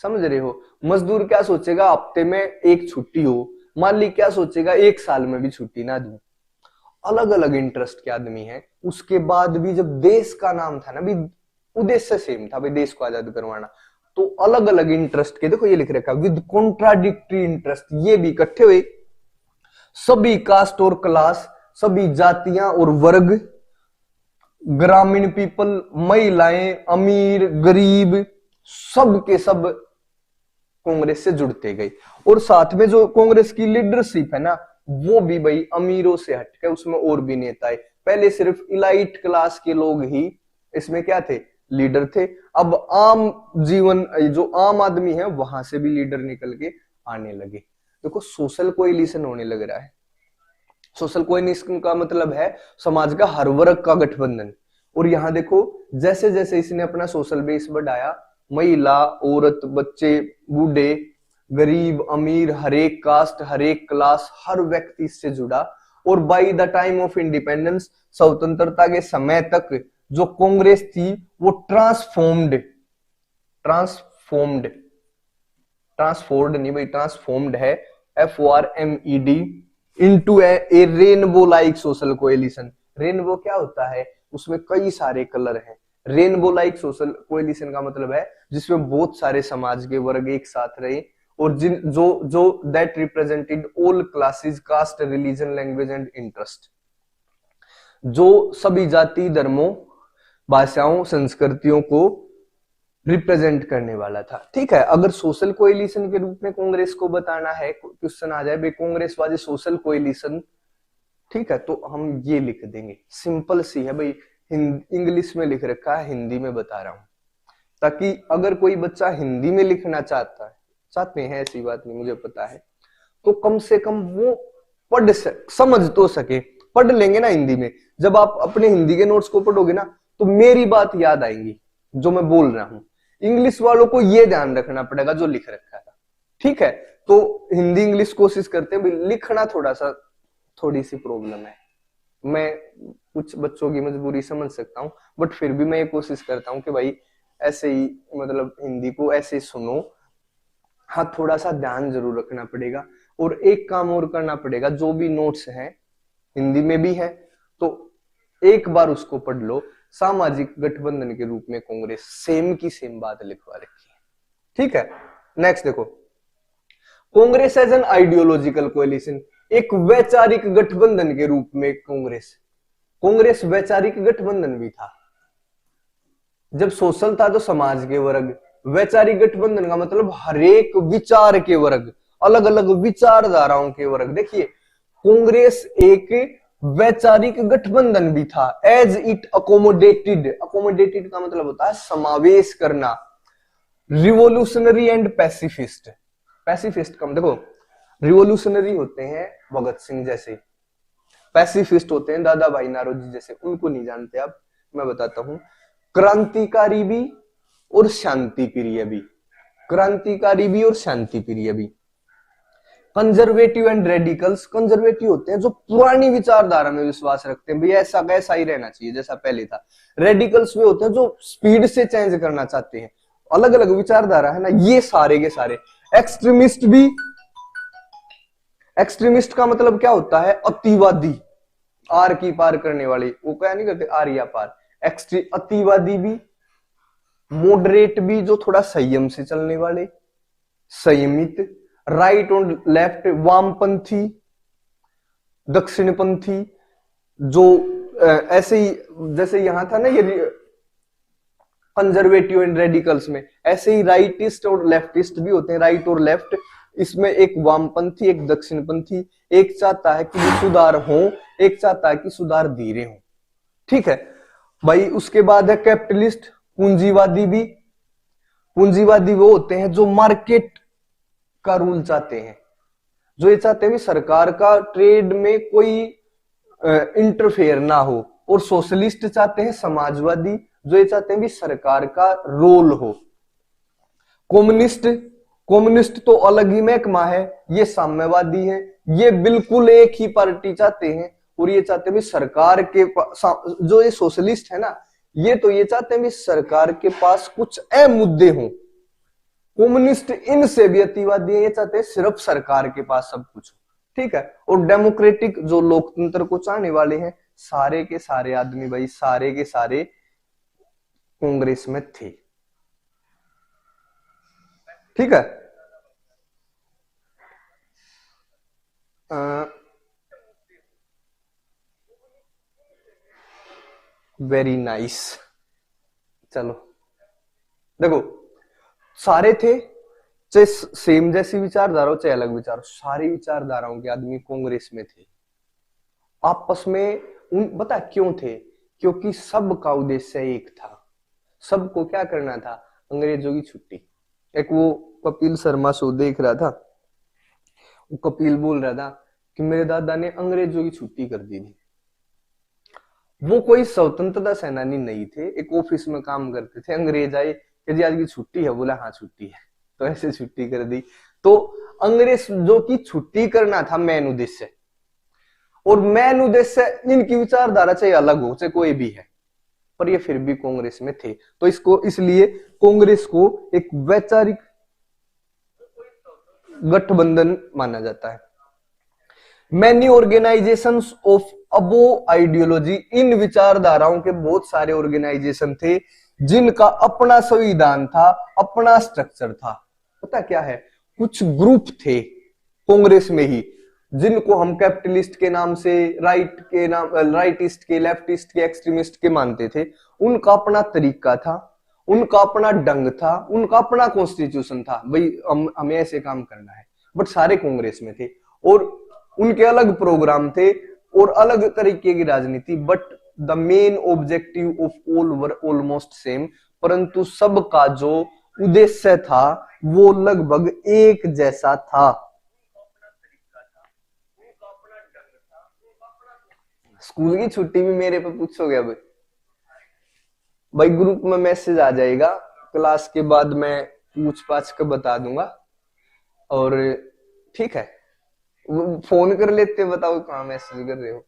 समझ रहे हो? मजदूर क्या सोचेगा, हफ्ते में एक छुट्टी हो। मालिक क्या सोचेगा, 1 साल में भी छुट्टी ना दूं। अलग अलग इंटरेस्ट के आदमी हैं। उसके बाद भी जब देश का नाम था ना, भी उद्देश्य सेम था, भाई देश को आजाद करवाना, तो अलग अलग इंटरेस्ट के, देखो ये लिख रखा विद कॉन्ट्राडिक्टरी इंटरेस्ट, ये भी इकट्ठे हुए। सभी कास्ट और क्लास, सभी जातियां और वर्ग, ग्रामीण पीपल, महिलाएं, अमीर, गरीब, सब के सब कांग्रेस से जुड़ते गए। और साथ में जो कांग्रेस की लीडरशिप है ना, वो भी भाई अमीरों से हटके उसमें और भी नेता है। पहले सिर्फ इलाइट क्लास के लोग ही इसमें क्या थे, लीडर थे। अब आम जीवन, जो आम आदमी है, वहां से भी लीडर निकल के आने लगे। देखो सोशल कोएलिशन होने लग रहा है। सोशल कोएलिशन का मतलब है समाज का हर वर्ग का गठबंधन। और यहां देखो जैसे जैसे इसने अपना सोशल बेस बढ़ाया, महिला, औरत, बच्चे, बूढ़े, गरीब, अमीर, हर एक कास्ट, हर एक क्लास, हर व्यक्ति इससे जुड़ा। और by the time of independence, स्वतंत्रता के समय तक जो कांग्रेस थी वो ट्रांसफॉर्म्ड नहीं भाई, ट्रांसफॉर्म्ड है, FORMED into a rainbow like social coalition. Rainbow क्या होता है, उसमें कई सारे कलर हैं। रेनबो लाइक सोशल कोएलिशन का मतलब है जिसमें बहुत सारे समाज के वर्ग एक साथ रहे और जिन जो that represented all classes, caste, religion, language and interest, जो सभी जाति, धर्मों, भाषाओं, संस्कृतियों को रिप्रेजेंट करने वाला था। ठीक है, अगर सोशल कोएलिशन के रूप में कांग्रेस को बताना है, क्वेश्चन आ जाए भाई Congress was a social coalition, ठीक है, तो हम ये लिख देंगे। सिंपल सी है भाई, इंग्लिश में लिख रखा है, हिंदी में बता रहा हूं, ताकि अगर कोई बच्चा हिंदी में लिखना चाहते हैं, ऐसी बात नहीं, मुझे पता है, तो कम से कम वो समझ तो सके। पढ़ लेंगे ना हिंदी में, जब आप अपने हिंदी के नोट्स को पढ़ोगे ना, तो मेरी बात याद आएंगी जो मैं बोल रहा हूं। इंग्लिश वालों को ये ध्यान रखना पड़ेगा जो लिख रखा था। ठीक है, तो हिंदी इंग्लिश कोशिश करते हैं, लिखना थोड़ी सी प्रॉब्लम है। मैं कुछ बच्चों की मजबूरी समझ सकता हूं, बट फिर भी मैं ये कोशिश करता हूं कि भाई ऐसे ही, मतलब हिंदी को ऐसे ही सुनो, हाँ, थोड़ा सा ध्यान जरूर रखना पड़ेगा। और एक काम और करना पड़ेगा, जो भी नोट्स हैं हिंदी में भी है तो एक बार उसको पढ़ लो। सामाजिक गठबंधन के रूप में कांग्रेस, सेम की सेम बात लिखवा रखी है। ठीक है, नेक्स्ट देखो, Congress as an ideological coalition, एक वैचारिक गठबंधन के रूप में कांग्रेस वैचारिक गठबंधन भी था। जब सोशल था तो समाज के वर्ग, वैचारिक गठबंधन का मतलब हरेक विचार के वर्ग, अलग अलग विचारधाराओं के वर्ग। देखिए, कांग्रेस एक वैचारिक गठबंधन भी था। एज इट अकोमोडेटेड का मतलब होता है समावेश करना। रिवोल्यूशनरी एंड पैसिफिस्ट, पैसिफिस्ट का देखो, रिवोल्यूशनरी होते हैं भगत सिंह जैसे, पैसिफिस्ट होते हैं दादा भाई नारोजी जैसे, उनको नहीं जानते आप, मैं बताता हूं। क्रांतिकारी भी और शांति प्रिय भी, क्रांतिकारी भी और शांति प्रिय भी। कंजर्वेटिव एंड रेडिकल्स, कंजर्वेटिव होते हैं जो पुरानी विचारधारा में विश्वास रखते हैं, भैया ऐसा कैसा ही रहना चाहिए जैसा पहले था। रेडिकल्स में होते हैं जो स्पीड से चेंज करना चाहते हैं, अलग अलग विचारधारा है ना, ये सारे के सारे। एक्सट्रीमिस्ट भी, एक्सट्रीमिस्ट का मतलब क्या होता है, अतिवादी, आर की पार करने वाले, वो क्या नहीं करते, आर या पार। अतिवादी भी, मॉडरेट भी जो थोड़ा संयम से चलने वाले, संयमित। राइट और लेफ्ट, वामपंथी, दक्षिणपंथी, जो ऐसे ही जैसे यहां था ना ये कंजर्वेटिव एंड रेडिकल्स में, ऐसे ही राइटिस्ट और लेफ्टिस्ट भी होते हैं, राइट और लेफ्ट। इसमें एक वामपंथी, एक दक्षिणपंथी, एक चाहता है कि सुधार हो, एक चाहता है कि सुधार धीरे हो। ठीक है भाई, उसके बाद है कैपिटलिस्ट, पूंजीवादी भी। पूंजीवादी वो होते हैं जो मार्केट का रूल चाहते हैं, जो ये चाहते हैं कि सरकार का ट्रेड में कोई इंटरफेयर ना हो। और सोशलिस्ट चाहते हैं समाजवादी, जो ये चाहते हैं कि सरकार का रोल हो। कम्युनिस्ट, कम्युनिस्ट तो अलग ही महकमा है, ये साम्यवादी है, ये बिल्कुल एक ही पार्टी चाहते हैं। और ये चाहते हैं कि सरकार के जो ये सोशलिस्ट है ना, ये तो ये चाहते हैं कि सरकार के पास कुछ अहम मुद्दे हों। कम्युनिस्ट इनसे भी अतिवादी है, ये चाहते हैं सिर्फ सरकार के पास सब कुछ हो। ठीक है, और डेमोक्रेटिक जो लोकतंत्र को चाहने वाले हैं, सारे के सारे आदमी भाई, सारे के सारे कांग्रेस में थे। ठीक है, वेरी नाइस। चलो देखो, सारे थे, चाहे सेम जैसी विचारधारा हो चाहे अलग विचार हो, सारी विचारधाराओं के आदमी कांग्रेस में थे। आपस में उन बता क्यों थे, क्योंकि सबका उद्देश्य एक था, सबको क्या करना था, अंग्रेजों की छुट्टी। एक वो कपिल शर्मा शो देख रहा था, वो कपिल बोल रहा था कि मेरे दादा ने अंग्रेजों की छुट्टी कर दी थी। वो कोई स्वतंत्रता सेनानी नहीं थे, एक ऑफिस में काम करते थे, अंग्रेज आए कि जी आज की छुट्टी है, बोला हाँ छुट्टी है, तो ऐसे छुट्टी कर दी। तो अंग्रेज जो की छुट्टी करना था मेन उद्देश्य, और मेन उद्देश्य इनकी विचारधारा चाहे अलग हो चाहे कोई भी है, पर ये फिर भी कांग्रेस में थे। तो इसको इसलिए कांग्रेस को एक वैचारिक गठबंधन माना जाता है। मैनी ऑर्गेनाइजेशंस ऑफ अबो आइडियोलॉजी, इन विचारधाराओं के बहुत सारे ऑर्गेनाइजेशन थे जिनका अपना संविधान था, अपना स्ट्रक्चर था। पता क्या है, कुछ ग्रुप थे कांग्रेस में ही जिनको हम कैपिटलिस्ट के नाम से, राइट के नाम, राइटिस्ट के, लेफ्टिस्ट के, एक्सट्रीमिस्ट के मानते थे। उनका अपना तरीका था, उनका अपना ढंग था, उनका अपना कॉन्स्टिट्यूशन था, भाई हमें ऐसे काम करना है। बट सारे कांग्रेस में थे और उनके अलग प्रोग्राम थे और अलग तरीके की राजनीति, but the main objective of all were almost same. परंतु सबका जो उद्देश्य था वो लगभग एक जैसा था। स्कूल की छुट्टी भी मेरे पे पूछोगे अब भाई, ग्रुप में मैसेज आ जाएगा, क्लास के बाद मैं पूछ पाछ कर बता दूंगा। और ठीक है, फोन कर लेते, बताओ कहाँ मैसेज कर रहे हो,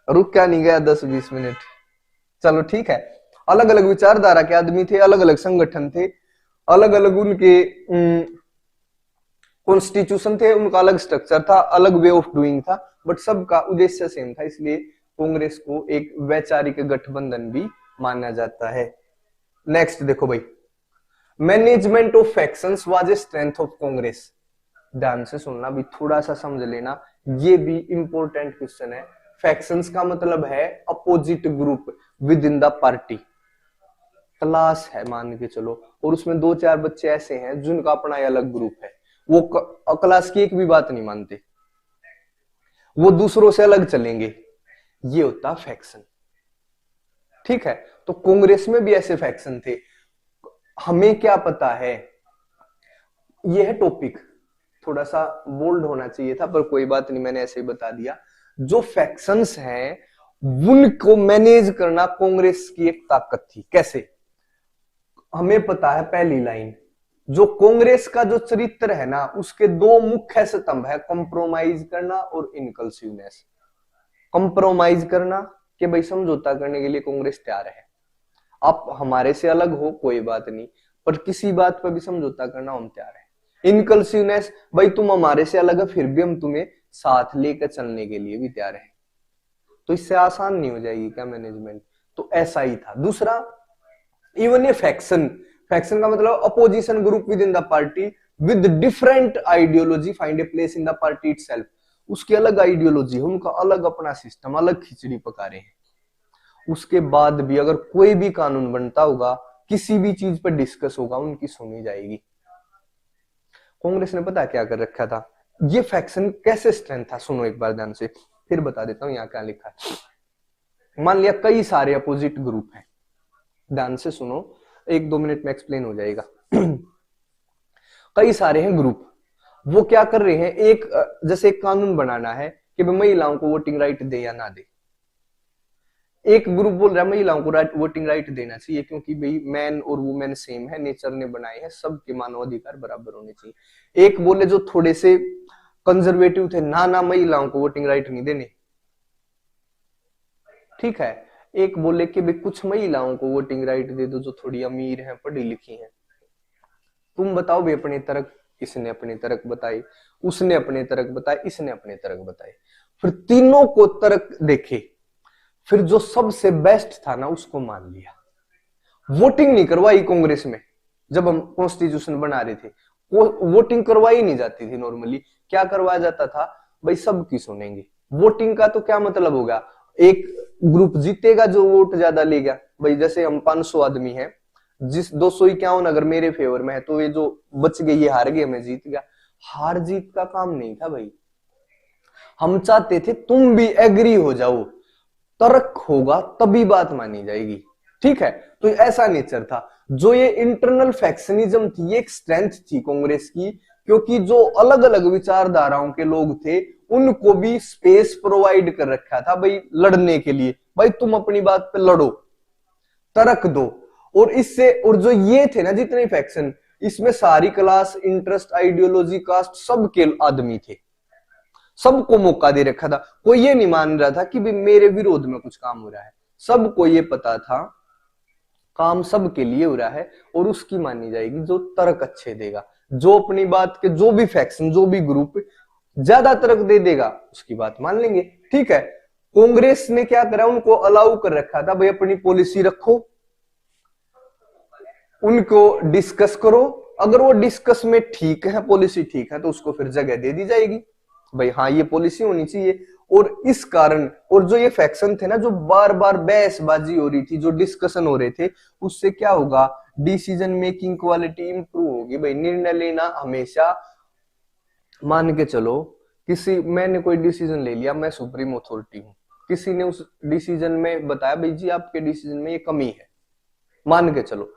रुक क्या नहीं गया 10-20 मिनट। चलो ठीक है, अलग अलग विचारधारा के आदमी थे, अलग अलग संगठन थे, अलग अलग उनके कॉन्स्टिट्यूशन थे, उनका अलग स्ट्रक्चर था, अलग वे ऑफ डूइंग था, बट सबका उद्देश्य सेम था, इसलिए कांग्रेस को एक वैचारिक गठबंधन भी माना जाता है। नेक्स्ट देखो भाई, management of factions was a strength of Congress. ध्यान से सुनना भी, थोड़ा सा समझ लेना, ये भी इंपॉर्टेंट क्वेश्चन है। फैक्शंस का मतलब है opposite group with in the party. Class है मान के चलो, और उसमें दो चार बच्चे ऐसे हैं जिनका अपना अलग ग्रुप है, वो क्लास की एक भी बात नहीं मानते, वो दूसरों से अलग चलेंगे, ये होता फैक्शन। ठीक है, तो कांग्रेस में भी ऐसे फैक्शन थे। हमें क्या पता है, ये है टॉपिक, थोड़ा सा बोल्ड होना चाहिए था, पर कोई बात नहीं, मैंने ऐसे ही बता दिया। जो फैक्शंस हैं उनको मैनेज करना कांग्रेस की एक ताकत थी। कैसे, हमें पता है पहली लाइन, जो कांग्रेस का जो चरित्र है ना, उसके दो मुख्य स्तंभ है, कंप्रोमाइज करना और इनकल्सिवनेस। कंप्रोमाइज करना कि भाई समझौता करने के लिए कांग्रेस तैयार है, आप हमारे से अलग हो कोई बात नहीं, पर किसी बात पर भी समझौता करना हम तैयार है। इनकल्सिवनेस, भाई तुम हमारे से अलग है फिर भी हम तुम्हें साथ लेकर चलने के लिए भी तैयार है। तो इससे आसान नहीं हो जाएगी क्या मैनेजमेंट, तो ऐसा ही था। दूसरा, इवन ये फैक्शन, फैक्शन का मतलब opposition group with in the party with different ideology find a place in the party itself. उसकी अलग आइडियोलॉजी है, उनका अलग अपना सिस्टम, अलग खिचड़ी पका रहे हैं, उसके बाद भी अगर कोई भी कानून बनता होगा, किसी भी चीज पर डिस्कस होगा, उनकी सुनी जाएगी। कांग्रेस ने पता क्या कर रखा था, ये फैक्शन कैसे स्ट्रेंथ था, सुनो एक बार ध्यान से, फिर बता देता हूं यहाँ क्या लिखा है। मान लिया कई सारे अपोजिट ग्रुप हैं, ध्यान से सुनो, एक दो मिनट में एक्सप्लेन हो जाएगा। कई सारे हैं ग्रुप, वो क्या कर रहे हैं, एक जैसे एक कानून बनाना है कि महिलाओं को वोटिंग राइट दे या ना दे। एक ग्रुप बोल रहा है महिलाओं को वोटिंग राइट देना चाहिए, क्योंकि भाई मैन और वुमेन सेम है, नेचर ने बनाए हैं, सबके मानव अधिकार बराबर होने चाहिए। एक बोले जो थोड़े से कंजर्वेटिव थे, ना ना महिलाओं को वोटिंग राइट नहीं देने। ठीक है, एक बोले कि भाई कुछ महिलाओं को वोटिंग राइट दे दो जो थोड़ी अमीर हैं, पढ़ी लिखी हैं। तुम बताओ भाई अपने तर्क, इसने अपने तर्क बताए, उसने अपने तर्क बताए, इसने अपने तर्क बताए, फिर तीनों को तर्क देखे, फिर जो सबसे बेस्ट था ना उसको मान लिया। वोटिंग नहीं करवाई कांग्रेस में, जब हम कॉन्स्टिट्यूशन बना रहे थे वोटिंग करवाई नहीं जाती थी। नॉर्मली क्या करवाया जाता था, भाई सबकी सुनेंगे। वोटिंग का तो क्या मतलब होगा, एक ग्रुप जीतेगा जो वोट ज्यादा लेगा। भाई जैसे हम 500 आदमी हैं, जिस 251 अगर मेरे फेवर में है, तो ये जो बच गए ये हार गए, मैं जीत गया। हार जीत का काम नहीं था भाई, हम चाहते थे तुम भी एग्री हो जाओ, तर्क होगा तभी बात मानी जाएगी। ठीक है, तो ऐसा नेचर था। जो ये इंटरनल फैक्शनिज्म थी, ये एक स्ट्रेंथ थी कांग्रेस की, क्योंकि जो अलग अलग विचारधाराओं के लोग थे उनको भी स्पेस प्रोवाइड कर रखा था भाई लड़ने के लिए। भाई तुम अपनी बात पे लड़ो, तर्क दो। और इससे, और जो ये थे ना जितने फैक्शन, इसमें सारी क्लास, इंटरेस्ट, आइडियोलॉजी, कास्ट, सबके आदमी थे, सबको मौका दे रखा था। कोई ये नहीं मान रहा था कि भी मेरे विरोध में कुछ काम हो रहा है, सबको ये पता था काम सबके लिए हो रहा है, और उसकी मानी जाएगी जो तर्क अच्छे देगा, जो अपनी बात के, जो भी फैक्शन, जो भी ग्रुप ज्यादा तर्क दे देगा उसकी बात मान लेंगे। ठीक है, कांग्रेस ने क्या करा, उनको अलाउ कर रखा था भाई अपनी पॉलिसी रखो, उनको डिस्कस करो, अगर वो डिस्कस में ठीक है, पॉलिसी ठीक है, तो उसको फिर जगह दे दी जाएगी, भाई हाँ ये पॉलिसी होनी चाहिए। और इस कारण, और जो ये फैक्शन थे ना, जो बार बार बहसबाजी हो रही थी, जो डिस्कशन हो रहे थे, उससे क्या होगा, डिसीजन मेकिंग क्वालिटी इंप्रूव होगी। भाई निर्णय लेना हमेशा, मान के चलो किसी, मैंने कोई डिसीजन ले लिया, मैं सुप्रीम अथॉरिटी हूं, किसी ने उस डिसीजन में बताया भाई जी आपके डिसीजन में ये कमी है, मान के चलो,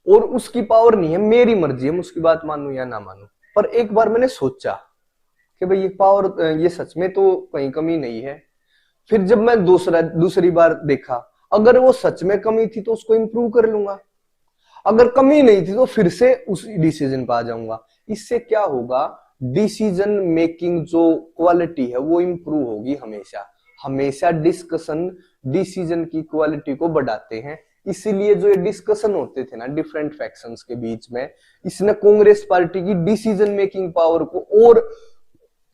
और उसकी पावर नहीं है, मेरी मर्जी है मैं उसकी बात मानूं या ना मानूं। पर एक बार मैंने सोचा कि भाई ये पावर, ये सच में तो कहीं कमी नहीं है। फिर जब मैं दूसरी बार देखा, अगर वो सच में कमी थी तो उसको इंप्रूव कर लूंगा, अगर कमी नहीं थी तो फिर से उस डिसीजन पर आ जाऊंगा। इससे क्या होगा, डिसीजन मेकिंग जो क्वालिटी है वो इंप्रूव होगी। हमेशा हमेशा डिस्कशन डिसीजन की क्वालिटी को बढ़ाते हैं, इसीलिए जो ये डिस्कशन होते थे ना डिफरेंट फैक्शंस के बीच में, इसने कांग्रेस पार्टी की डिसीजन मेकिंग पावर को और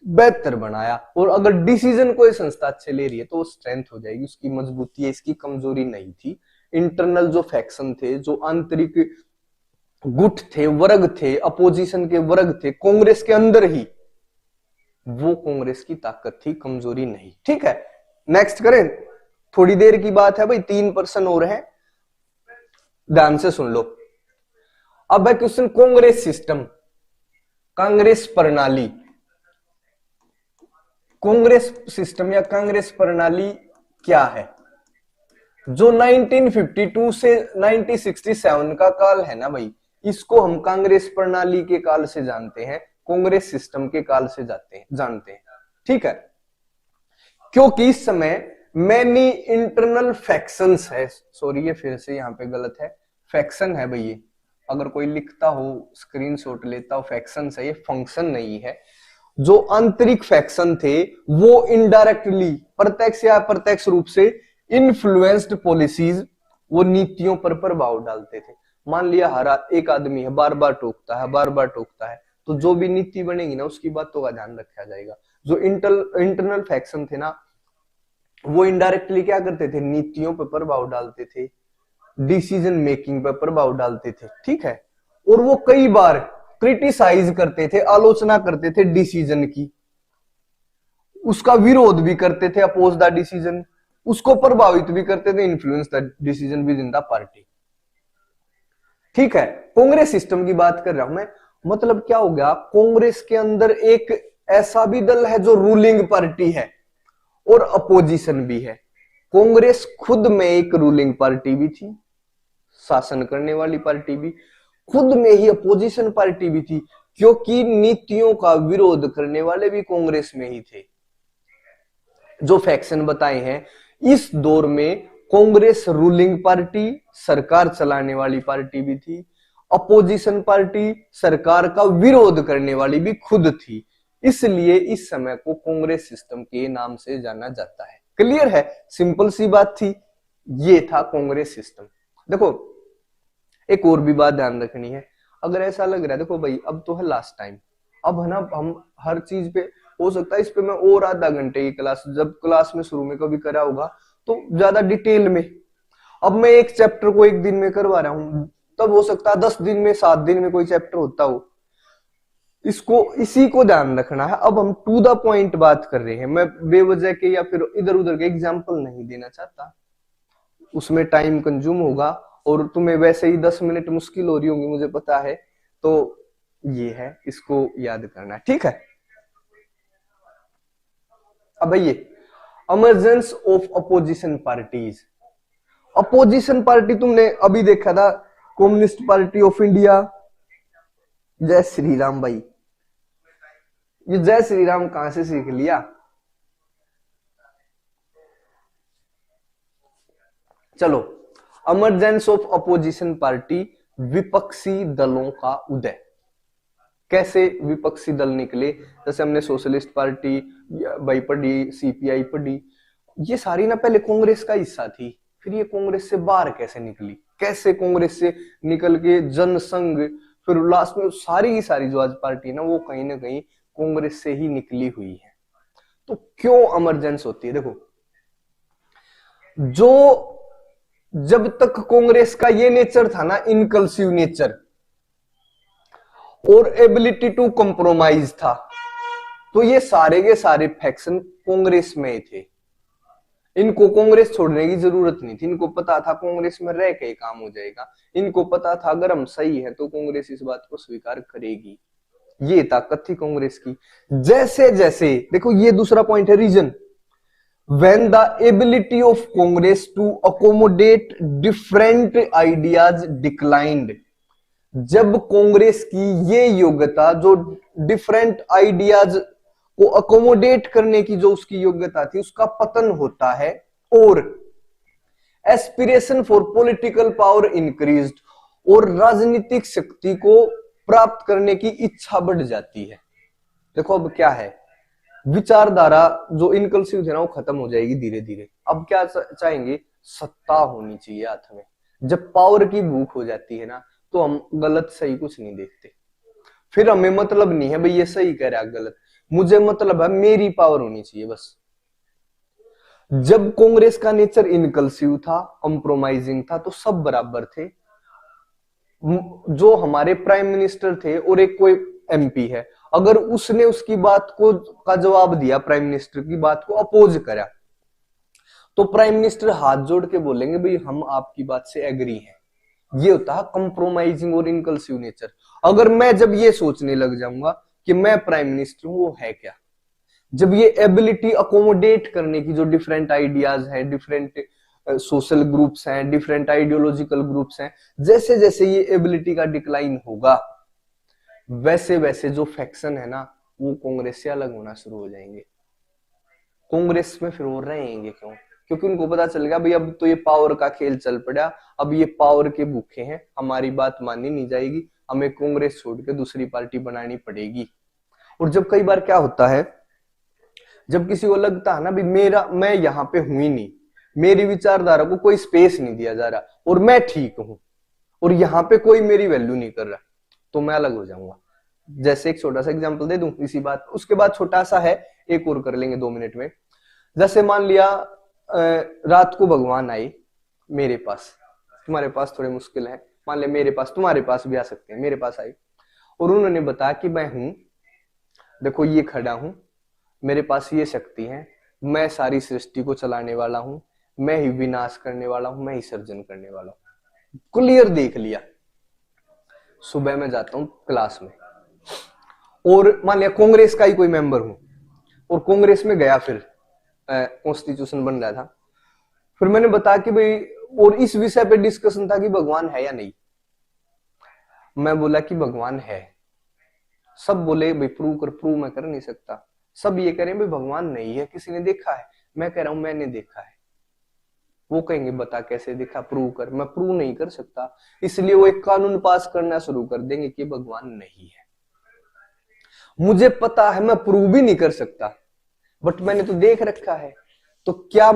बेहतर बनाया। और अगर डिसीजन कोई संस्था अच्छे ले रही है तो वो स्ट्रेंथ हो जाएगी, उसकी मजबूती है, इसकी कमजोरी नहीं थी। इंटरनल जो फैक्शन थे, जो आंतरिक गुट थे, वर्ग थे, अपोजिशन के वर्ग थे कांग्रेस के अंदर ही, वो कांग्रेस की ताकत थी, कमजोरी नहीं। ठीक है, नेक्स्ट करें। थोड़ी देर की बात है भाई, 3% और है, ध्यान से सुन लो। अब है क्वेश्चन कांग्रेस सिस्टम, कांग्रेस प्रणाली। कांग्रेस सिस्टम या कांग्रेस प्रणाली क्या है? जो 1952 से 1967 का काल है ना भाई, इसको हम कांग्रेस प्रणाली के काल से जानते हैं, कांग्रेस सिस्टम के काल से जानते हैं। ठीक है, क्योंकि इस समय मैनी इंटरनल फैक्शंस है, सॉरी ये फिर से यहाँ पे गलत है, फैक्शन है भाई ये, अगर कोई लिखता हो स्क्रीनशॉट लेता हो, फैक्शन है ये, फंक्शन नहीं है। जो आंतरिक फैक्शन थे वो इनडायरेक्टली, प्रत्यक्ष या अप्रत्यक्ष रूप से इन्फ्लुएंस्ड पॉलिसीज, वो नीतियों पर प्रभाव डालते थे। मान लिया हर एक आदमी है, बार बार टोकता है, तो जो भी नीति बनेगी ना उसकी बातों का ध्यान रखा जाएगा। जो इंटरनल फैक्शन थे ना, वो इनडायरेक्टली क्या करते थे, नीतियों पर प्रभाव डालते थे, डिसीजन मेकिंग पर प्रभाव डालते थे। ठीक है, और वो कई बार क्रिटिसाइज करते थे, आलोचना करते थे डिसीजन की, उसका विरोध भी करते थे, अपोज द डिसीजन, उसको प्रभावित भी करते थे, influence the decision with in the party. ठीक है, कांग्रेस सिस्टम की बात कर रहा हूं मैं। मतलब क्या हो गया, कांग्रेस के अंदर एक ऐसा भी दल है जो रूलिंग पार्टी है और अपोजिशन भी है। कांग्रेस खुद में एक रूलिंग पार्टी भी थी, शासन करने वाली पार्टी भी, खुद में ही अपोजिशन पार्टी भी थी, क्योंकि नीतियों का विरोध करने वाले भी कांग्रेस में ही थे। जो फैक्शन बताए हैं, इस दौर में कांग्रेस रूलिंग पार्टी, सरकार चलाने वाली पार्टी भी थी, अपोजिशन पार्टी, सरकार का विरोध करने वाली भी खुद थी। इसलिए इस समय को कांग्रेस सिस्टम के नाम से जाना जाता है। क्लियर है, सिंपल सी बात थी, ये था कांग्रेस सिस्टम। देखो एक और भी बात ध्यान रखनी है, अगर ऐसा लग रहा है, देखो भाई अब तो है लास्ट टाइम, अब है ना हम हर चीज पे, हो सकता है इस पे मैं और आधा घंटे की क्लास, जब क्लास में शुरू में कभी करा होगा तो ज्यादा डिटेल में, अब मैं एक चैप्टर को एक दिन में करवा रहा हूं, तब हो सकता है 10 दिन में 7 दिन में कोई चैप्टर होता हो। इसको इसी को ध्यान रखना है। अब हम टू द पॉइंट बात कर रहे हैं, मैं बेवजह के या फिर इधर उधर के एग्जाम्पल नहीं देना चाहता, उसमें टाइम कंज्यूम होगा और तुम्हें वैसे ही 10 मिनट मुश्किल हो रही होंगी मुझे पता है, तो ये है, इसको याद करना। ठीक है, अब ये emergence of opposition parties. Opposition party तुमने अभी देखा था, कम्युनिस्ट पार्टी ऑफ इंडिया, जय श्री राम भाई, ये जय श्री राम कहां से सीख लिया? चलो, इमर्जेंस ऑफ अपोजिशन पार्टी, विपक्षी दलों का उदय। कैसे विपक्षी दल निकले? जैसे हमने सोशलिस्ट पार्टी भाई पढ़ी, सीपीआई पढ़ी, ये सारी ना पहले कांग्रेस का हिस्सा थी, फिर ये कांग्रेस से बाहर कैसे निकली, कैसे कांग्रेस से निकल के जनसंघ, फिर लास्ट में सारी की सारी जो आज पार्टी ना, वो कहीं ना कहीं कांग्रेस से ही निकली हुई है। तो क्यों इमरजेंस होती है? देखो, जो जब तक कांग्रेस का ये नेचर था ना, इनकल्सिव नेचर और एबिलिटी टू कॉम्प्रोमाइज था, तो ये सारे के सारे फैक्शन कांग्रेस में थे, इनको कांग्रेस छोड़ने की जरूरत नहीं थी। इनको पता था कांग्रेस में रह के काम हो जाएगा, इनको पता था अगर हम सही है तो कांग्रेस इस बात को स्वीकार करेगी। ये ताकत थी कांग्रेस की। जैसे जैसे देखो, ये दूसरा पॉइंट है, reason when the ability of Congress to accommodate different ideas declined, जब कांग्रेस की ये योग्यता, जो डिफरेंट आइडियाज को अकोमोडेट करने की जो उसकी योग्यता थी, उसका पतन होता है, और aspiration for political power increased, और राजनीतिक शक्ति को प्राप्त करने की इच्छा बढ़ जाती है। देखो अब क्या है, विचारधारा जो इनकल्सिव थे ना, वो खत्म हो जाएगी धीरे धीरे। अब क्या चाहेंगे? सत्ता होनी चाहिए हाथ में, जब पावर की भूख हो जाती है ना, तो हम गलत सही कुछ नहीं देखते। फिर हमें मतलब नहीं है भाई ये सही कह रहा है गलत, मुझे मतलब है मेरी पावर होनी चाहिए बस। जब कांग्रेस का नेचर इनकल्सिव था, कंप्रोमाइजिंग था, तो सब बराबर थे। जो हमारे प्राइम मिनिस्टर थे और एक कोई एमपी है, अगर उसने उसकी बात को का जवाब दिया, प्राइम मिनिस्टर की बात को अपोज करा, तो प्राइम मिनिस्टर हाथ जोड़ के बोलेंगे भाई हम आपकी बात से एग्री हैं। ये होता है कंप्रोमाइजिंग और इनकल्सिव नेचर। अगर मैं जब ये सोचने लग जाऊंगा कि मैं प्राइम मिनिस्टर हूं, वो है क्या, जब ये एबिलिटी अकोमोडेट करने की, जो डिफरेंट आइडियाज हैं, डिफरेंट सोशल ग्रुप्स हैं, डिफरेंट आइडियोलॉजिकल ग्रुप्स हैं, जैसे जैसे ये एबिलिटी का डिक्लाइन होगा, वैसे वैसे जो फैक्शन है ना, वो कांग्रेस से अलग होना शुरू हो जाएंगे। कांग्रेस में फिर वो रहेंगे क्यों? क्योंकि उनको पता चल गया भाई अब तो ये पावर का खेल चल पड़ा, अब ये पावर के भूखे हैं, हमारी बात मानी नहीं जाएगी, हमें कांग्रेस छोड़ के दूसरी पार्टी बनानी पड़ेगी। और जब कई बार क्या होता है, जब किसी को लगता है ना भी मैं यहाँ पे हूं ही नहीं, मेरी विचारधारा को कोई स्पेस नहीं दिया जा रहा और मैं ठीक हूं और यहाँ पे कोई मेरी वैल्यू नहीं कर रहा, तो मैं अलग हो जाऊंगा। जैसे एक छोटा सा एग्जांपल दे दूं इसी बात, उसके बाद छोटा सा है, एक और कर लेंगे 2 मिनट में। जैसे मान लिया रात को भगवान आए मेरे पास, तुम्हारे पास थोड़े मुश्किल है, मान लिया मेरे पास, तुम्हारे पास भी आ सकते हैं, मेरे पास आए और उन्होंने बताया कि मैं हूं, देखो ये खड़ा हूं, मेरे पास ये शक्ति है, मैं सारी सृष्टि को चलाने वाला हूं, मैं ही विनाश करने वाला हूं, मैं ही सर्जन करने वाला हूं। क्लियर देख लिया। सुबह में जाता हूं क्लास में और मान लिया कांग्रेस का ही कोई मेंबर हूं और कांग्रेस में गया, फिर कॉन्स्टिट्यूशन बन रहा था, फिर मैंने बताया कि भाई, और इस विषय पे डिस्कशन था कि भगवान है या नहीं। मैं बोला कि भगवान है, सब बोले भाई प्रूव कर, प्रूव मैं कर नहीं सकता। सब ये कह रहे हैं भाई भगवान नहीं है, किसी ने देखा है, मैं कह रहा हूं मैंने देखा है। वो कहेंगे बता कैसे देखा, प्रूव कर, मैं प्रूव नहीं कर सकता, इसलिए वो एक कानून पास करना शुरू कर देंगे कि भगवान नहीं है। मुझे पता है मैं प्रूव भी नहीं कर सकता, बट मैंने तो देख रखा है, तो क्या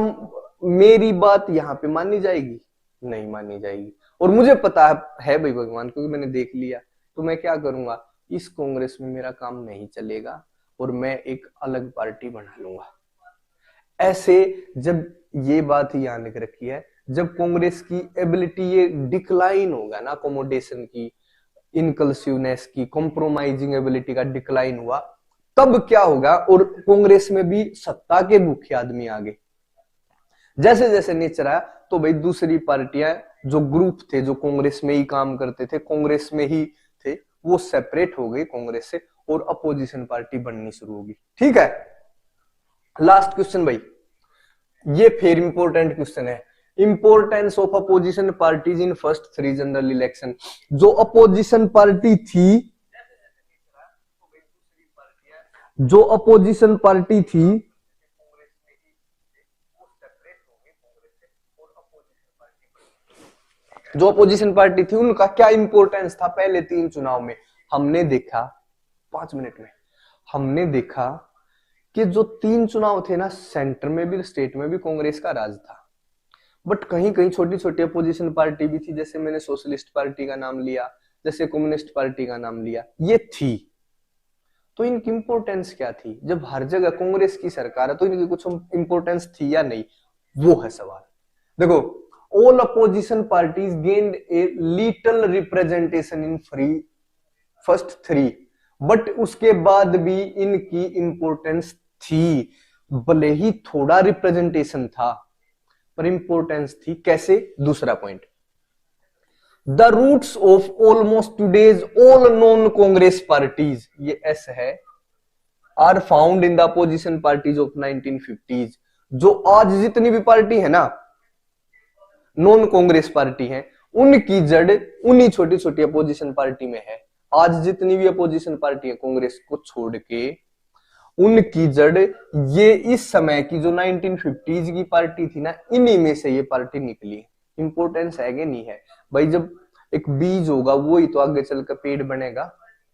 मेरी बात यहां पे मानी जाएगी? नहीं मानी जाएगी। और मुझे पता है भाई भगवान, क्योंकि मैंने देख लिया, तो मैं क्या करूंगा, इस कांग्रेस में मेरा काम नहीं चलेगा और मैं एक अलग पार्टी बना लूंगा। ऐसे जब ये बात ही याद रखी है, जब कांग्रेस की एबिलिटी ये डिक्लाइन होगा ना, अकोमोडेशन की, इनकल्सिवनेस की, कॉम्प्रोमाइजिंग एबिलिटी का डिक्लाइन हुआ, तब क्या होगा, और कांग्रेस में भी सत्ता के मुख्य आदमी आ गए। जैसे जैसे नेचर आया, तो भाई दूसरी पार्टियां, जो ग्रुप थे जो कांग्रेस में ही काम करते थे, कांग्रेस में ही थे, वो सेपरेट हो गई कांग्रेस से और अपोजिशन पार्टी बननी शुरू होगी। ठीक है, लास्ट क्वेश्चन भाई, ये फिर इंपॉर्टेंट क्वेश्चन है, importance of opposition parties in first 3 general election. जो अपोजिशन पार्टी थी, जो अपोजिशन पार्टी थी, जो अपोजिशन पार्टी थी, उनका क्या इंपॉर्टेंस था पहले 3 चुनाव में? हमने देखा 5 मिनट में, हमने देखा कि जो 3 चुनाव थे ना, सेंटर में भी स्टेट में भी कांग्रेस का राज था, बट कहीं कहीं छोटी छोटी अपोजिशन पार्टी भी थी, जैसे मैंने सोशलिस्ट पार्टी का नाम लिया, जैसे कम्युनिस्ट पार्टी का नाम लिया, ये थी। तो इनकी इंपॉर्टेंस क्या थी? जब हर जगह कांग्रेस की सरकार है तो इनकी कुछ इंपॉर्टेंस थी या नहीं, वो है सवाल। देखो, all opposition parties gained a little representation in first 3, but उसके बाद भी इनकी इंपॉर्टेंस थी, भले ही थोड़ा रिप्रेजेंटेशन था पर इंपॉर्टेंस थी। कैसे? दूसरा point, the roots of almost today's all non Congress parties, ये एस है, are found in the opposition parties of 1950s। जो आज जितनी भी पार्टी है ना, नॉन कांग्रेस पार्टी है, उनकी जड़ उन्हीं छोटी छोटी अपोजिशन पार्टी में है। आज जितनी भी अपोजिशन पार्टी है कांग्रेस को छोड़ के, उनकी जड़ ये इस समय की जो 1950s की पार्टी थी ना, इन्हीं में से ये पार्टी निकली। इंपॉर्टेंस है कि नहीं है भाई? जब एक बीज होगा वो ही तो आगे चलकर पेड़ बनेगा।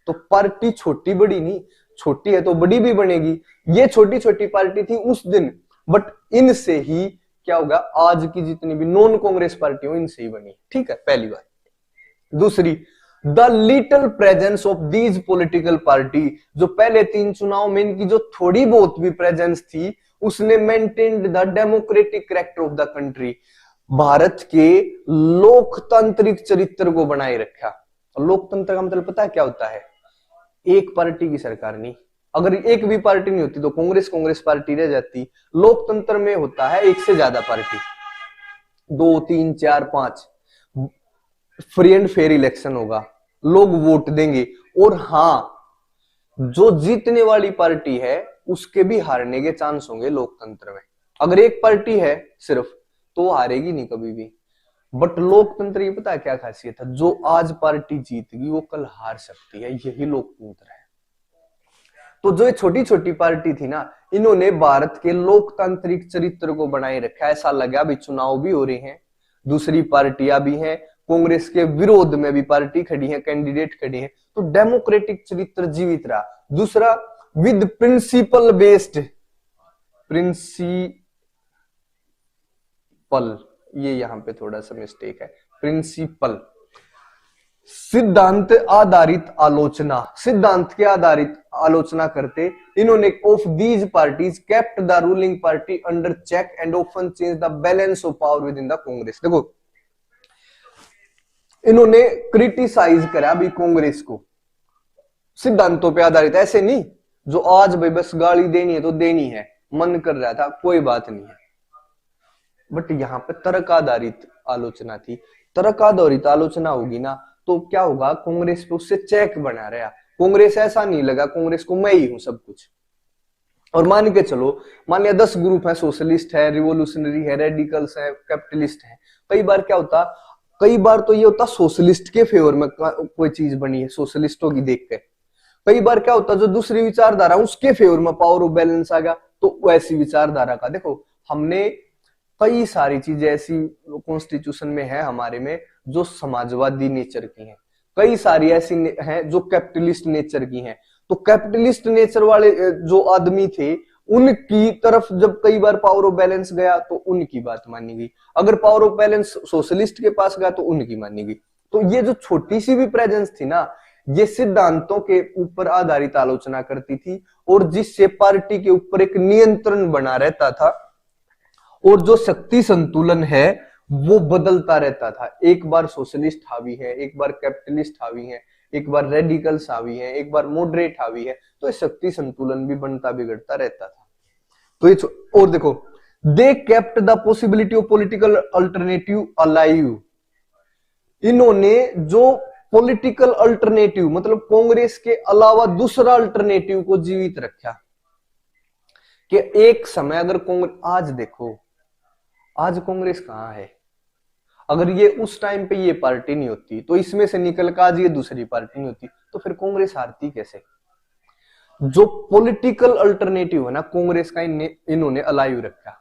तो पार्टी छोटी बड़ी नहीं, छोटी है तो बड़ी भी बनेगी। ये छोटी छोटी पार्टी थी उस दिन, बट इनसे ही क्या होगा, आज की जितनी भी नॉन कांग्रेस पार्टी हो इनसे ही बनी, ठीक है, पहली बात। दूसरी, the little presence of these political party, जो पहले 3 चुनाव में इनकी जो थोड़ी बहुत भी प्रेजेंस थी उसने maintained the democratic character of the country, Bharat के लोकतांत्रिक चरित्र को बनाए रखा। लोकतंत्र का मतलब पता है क्या होता है, एक पार्टी की सरकार नहीं, अगर एक भी पार्टी नहीं होती तो कांग्रेस पार्टी रह जाती। लोकतंत्र में होता है एक से ज्यादा party, 2 3 4 5, free and fair election होगा, लोग वोट देंगे, और हाँ जो जीतने वाली पार्टी है उसके भी हारने के चांस होंगे लोकतंत्र में। अगर एक पार्टी है सिर्फ तो हारेगी नहीं कभी भी। बट लोकतंत्र ये पता है क्या खासियत है, जो आज पार्टी जीतेगी वो कल हार सकती है, यही लोकतंत्र है। तो जो ये छोटी छोटी पार्टी थी ना, इन्होंने भारत के लोकतांत्रिक चरित्र को बनाए रखा। ऐसा लगा अभी चुनाव भी हो रहे हैं, दूसरी पार्टियां भी हैं, कांग्रेस के विरोध में भी पार्टी खड़ी है, कैंडिडेट खड़े हैं, तो डेमोक्रेटिक चरित्र जीवित रहा। दूसरा, विद प्रिंसिपल बेस्ड, प्रिंसिपल, ये यहां पे थोड़ा सा मिस्टेक है, प्रिंसिपल, सिद्धांत आधारित आलोचना, सिद्धांत के आधारित आलोचना करते इन्होंने, of these parties kept the ruling party under check and often change the balance of power within the Congress. देखो इन्होंने क्रिटिसाइज करा भी कांग्रेस को सिद्धांतों पे आधारित, ऐसे नहीं जो आज भाई बस गाली देनी है तो देनी है, मन कर रहा था कोई बात नहीं है, बट यहां पे तर्क आधारित आलोचना थी। तर्क आधारित आलोचना होगी ना तो क्या होगा, कांग्रेस पे उससे चेक बना रहा, कांग्रेस ऐसा नहीं लगा कांग्रेस को मैं ही हूं सब कुछ। और मान के चलो, मान लिया 10 ग्रुप है, सोशलिस्ट है, रिवोल्यूशनरी है, रेडिकल्स है, कैपिटलिस्ट है। कई बार क्या होता, कई बार तो ये होता सोशलिस्ट के फेवर में कोई चीज बनी है सोशलिस्टों की देख के, कई बार क्या होता जो दूसरी विचारधारा उसके फेवर में पावर ऑफ बैलेंस आ गया, तो वैसी विचारधारा का देखो हमने कई सारी चीजें ऐसी कॉन्स्टिट्यूशन में है हमारे में जो समाजवादी नेचर की हैं, कई सारी ऐसी हैं जो कैपिटलिस्ट नेचर की हैं। तो कैपिटलिस्ट नेचर वाले जो आदमी थे उनकी तरफ जब कई बार पावर ऑफ बैलेंस गया तो उनकी बात मानी गई, अगर पावर ऑफ बैलेंस सोशलिस्ट के पास गया तो उनकी मानी गई। तो ये जो छोटी सी भी प्रेजेंस थी ना, ये सिद्धांतों के ऊपर आधारित आलोचना करती थी, और जिससे पार्टी के ऊपर एक नियंत्रण बना रहता था, और जो शक्ति संतुलन है वो बदलता रहता था। एक बार सोशलिस्ट हावी है, एक बार कैपिटलिस्ट हावी है, एक बार रेडिकल्स हावी है, एक बार मॉडरेट हावी है, तो शक्ति संतुलन भी बनता बिगड़ता रहता था। तो ये और देखो, they kept the possibility of political alternative alive, इन्होंने जो पॉलिटिकल अल्टरनेटिव मतलब कांग्रेस के अलावा दूसरा अल्टरनेटिव को जीवित रखा, कि एक समय अगर कांग्रेस, आज देखो आज कांग्रेस कहां है, अगर ये उस टाइम पे ये पार्टी नहीं होती तो इसमें से निकल कर आज ये दूसरी पार्टी नहीं होती, तो फिर कांग्रेस हारती कैसे। जो पॉलिटिकल अल्टरनेटिव है ना कांग्रेस का इन्होंने अलाइव रखा,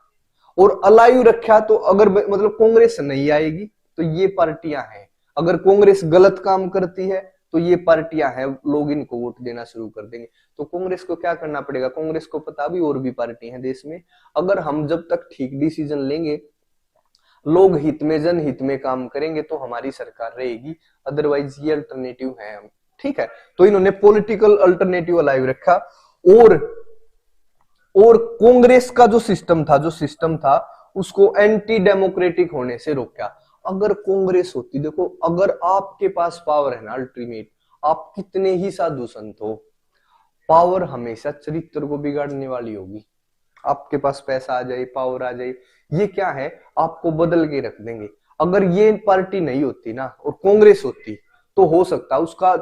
और अलाइव रखा तो अगर मतलब कांग्रेस नहीं आएगी तो ये पार्टियां हैं, अगर कांग्रेस गलत काम करती है तो ये पार्टियां हैं, लोग इनको वोट देना शुरू कर देंगे। तो कांग्रेस को क्या करना पड़ेगा, कांग्रेस को पता भी और भी पार्टी हैं देश में, अगर हम जब तक ठीक डिसीजन लेंगे, लोग हित में जन हित में काम करेंगे तो हमारी सरकार रहेगी, अदरवाइज ये अल्टरनेटिव है हम, ठीक है। तो इन्होंने पॉलिटिकल अल्टरनेटिव अलाइव रखा, और कांग्रेस का जो सिस्टम था उसको एंटी डेमोक्रेटिक होने से रोका। अगर कांग्रेस होती, देखो अगर आपके पास पावर है ना, अल्टीमेट आप कितने ही साधु संत हो, पावर हमेशा चरित्र को बिगाड़ने वाली होगी। आपके पास पैसा आ जाए, पावर आ जाए, ये क्या है, आपको बदल के रख देंगे। अगर ये पार्टी नहीं होती ना और कांग्रेस होती तो हो सकता उसका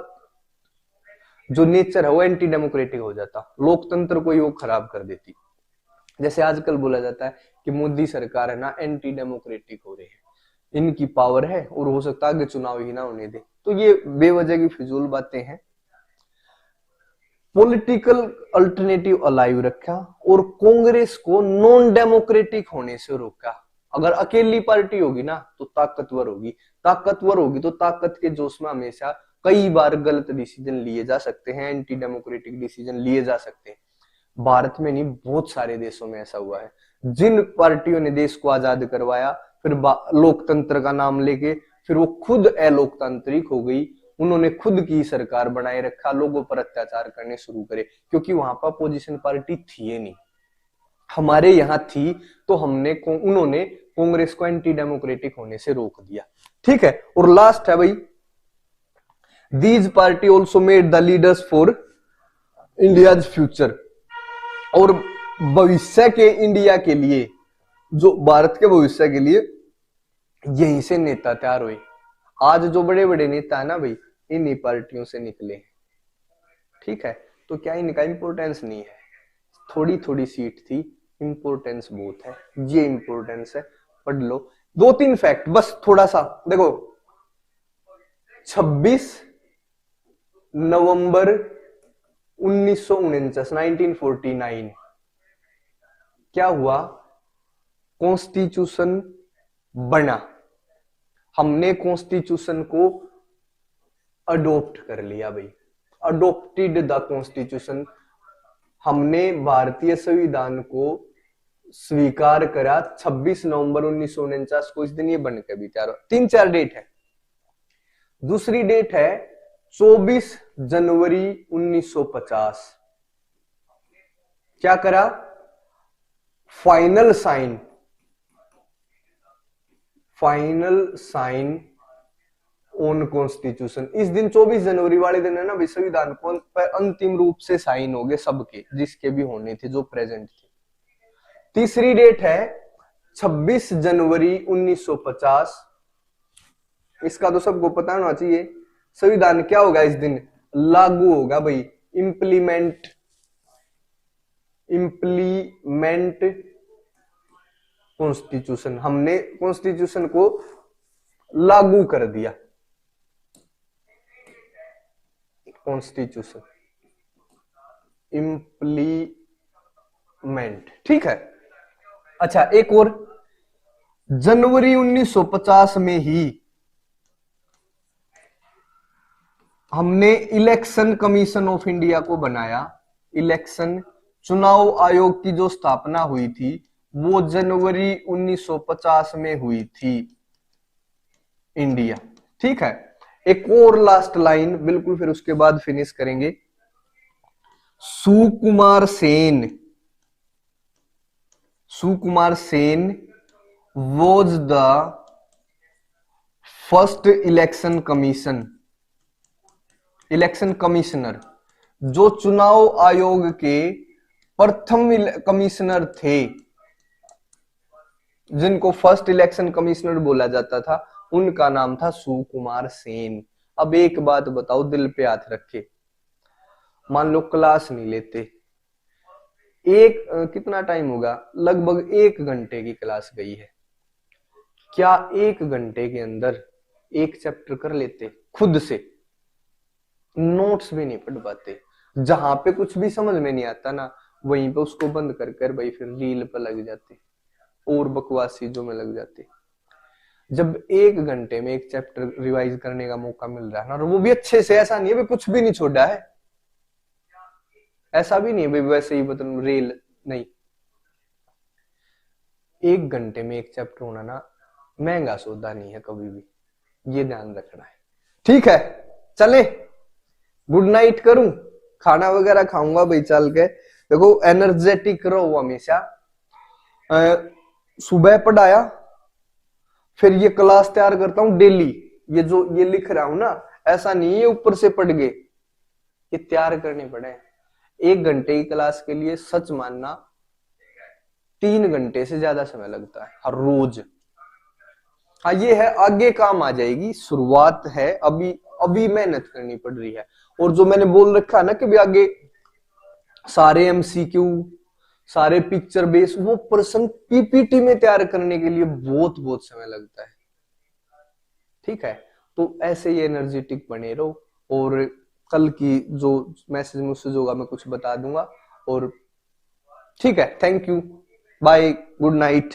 जो नेचर है वो एंटी डेमोक्रेटिक हो जाता, लोकतंत्र को ही वो खराब कर देती। जैसे आजकल बोला जाता है कि मोदी सरकार है ना एंटी डेमोक्रेटिक हो रही है, इनकी पावर है और हो सकता है आगे चुनाव ही ना होने दे, तो ये बेवजह की फिजूल बातें हैं। पॉलिटिकल अल्टरनेटिव अलाइव रखा और कांग्रेस को नॉन डेमोक्रेटिक होने से रोका। अगर अकेली पार्टी होगी ना तो ताकतवर होगी तो ताकत के जोश में हमेशा कई बार गलत डिसीजन लिए जा सकते हैं, एंटी डेमोक्रेटिक डिसीजन लिए जा सकते हैं। भारत में नहीं, बहुत सारे देशों में ऐसा हुआ है। जिन पार्टियों ने देश को आजाद करवाया, फिर लोकतंत्र का नाम लेके फिर वो खुद अलोकतांत्रिक हो गई, उन्होंने खुद की सरकार बनाए रखा, लोगों पर अत्याचार करने शुरू करे, क्योंकि वहां पर अपोजिशन पार्टी थी ही नहीं। हमारे यहाँ थी तो उन्होंने कांग्रेस को एंटी डेमोक्रेटिक होने से रोक दिया। ठीक है, और लास्ट है भाई, these party also made the leaders for India's future, और भविष्य के इंडिया के लिए, जो भारत के भविष्य के लिए यहीं से नेता तैयार हुए। आज जो बड़े बड़े नेता है ना भाई, इन्हीं पार्टियों से निकले। ठीक है, तो क्या इनका इंपोर्टेंस नहीं है? थोड़ी थोड़ी सीट थी, इंपोर्टेंस बहुत है, ये इंपोर्टेंस है, पढ़ लो। 2-3 फैक्ट बस, थोड़ा सा देखो। 26 नवंबर 1949 1949 क्या हुआ? कॉन्स्टिट्यूशन बना, हमने कॉन्स्टिट्यूशन को अडॉप्ट कर लिया भाई, अडॉप्टेड द कॉन्स्टिट्यूशन, हमने भारतीय संविधान को स्वीकार करा 26 नवंबर 1949 को। इस दिन ये बन के भी तैयार हुआ। 3-4 डेट है। दूसरी डेट है 24 जनवरी 1950। क्या करा? Final sign on constitution. इस दिन 24 जनवरी वाले दिन है ना भाई, संविधान को पर अंतिम रूप से साइन हो गए सबके, जिसके भी होने थे, जो प्रेजेंट थे। तीसरी डेट है 26 जनवरी 1950। इसका तो सबको पता होना चाहिए। संविधान क्या होगा इस दिन? लागू होगा भाई, इम्प्लीमेंट कॉन्स्टिट्यूशन, हमने कॉन्स्टिट्यूशन को लागू कर दिया। कॉन्स्टिट्यूशन इम्प्लीमेंट, ठीक है। अच्छा, एक और, जनवरी 1950 में ही हमने इलेक्शन कमीशन ऑफ इंडिया को बनाया। इलेक्शन चुनाव आयोग की जो स्थापना हुई थी वो जनवरी 1950 में हुई थी इंडिया। ठीक है, एक और लास्ट लाइन बिल्कुल, फिर उसके बाद फिनिश करेंगे। Sukumar Sen was the first election commissioner, जो चुनाव आयोग के प्रथम कमिश्नर थे, जिनको फर्स्ट इलेक्शन कमिश्नर बोला जाता था, उनका नाम था सुकुमार सेन। अब एक बात बताओ, दिल पे हाथ रखे, मान लो क्लास नहीं लेते, कितना टाइम होगा, लगभग 1 घंटे की क्लास गई है, क्या 1 घंटे के अंदर एक चैप्टर कर लेते खुद से? नोट्स भी नहीं पढ़ पाते। जहां पे कुछ भी समझ में नहीं आता ना, वहीं पे उसको बंद कर भाई फिर रील पर लग जाते और बकवास चीजों में लग जाते। जब 1 घंटे में एक चैप्टर रिवाइज करने का मौका मिल रहा है ना, और वो भी अच्छे से, ऐसा नहीं है भाई कुछ भी नहीं छोड़ा है, ऐसा भी नहीं है भाई वैसे ही बता रील नहीं। 1 घंटे में एक चैप्टर होना ना महंगा सौदा नहीं है कभी भी, ये ध्यान रखना है। ठीक है, चले, गुड नाइट करूं, खाना वगैरह खाऊंगा भाई चल के। देखो एनर्जेटिक रहो हमेशा। सुबह पढ़ाया, फिर ये क्लास तैयार करता हूं डेली। ये जो ये लिख रहा हूं ना, ऐसा नहीं है ऊपर से पढ़ गए, ये तैयार करने पड़े। 1 घंटे की क्लास के लिए सच मानना 3 घंटे से ज्यादा समय लगता है हर रोज। हाँ, ये है, आगे काम आ जाएगी, शुरुआत है, अभी मेहनत करनी पड़ रही है। और जो मैंने बोल रखा है ना कि भी आगे सारे एमसीक्यू, सारे पिक्चर बेस, वो प्रश्न पीपीटी में तैयार करने के लिए बहुत समय लगता है। ठीक है, तो ऐसे ही एनर्जेटिक बने रहो, और कल की जो मैसेज मुझसे होगा मैं कुछ बता दूंगा। और ठीक है, thank you, bye, good night.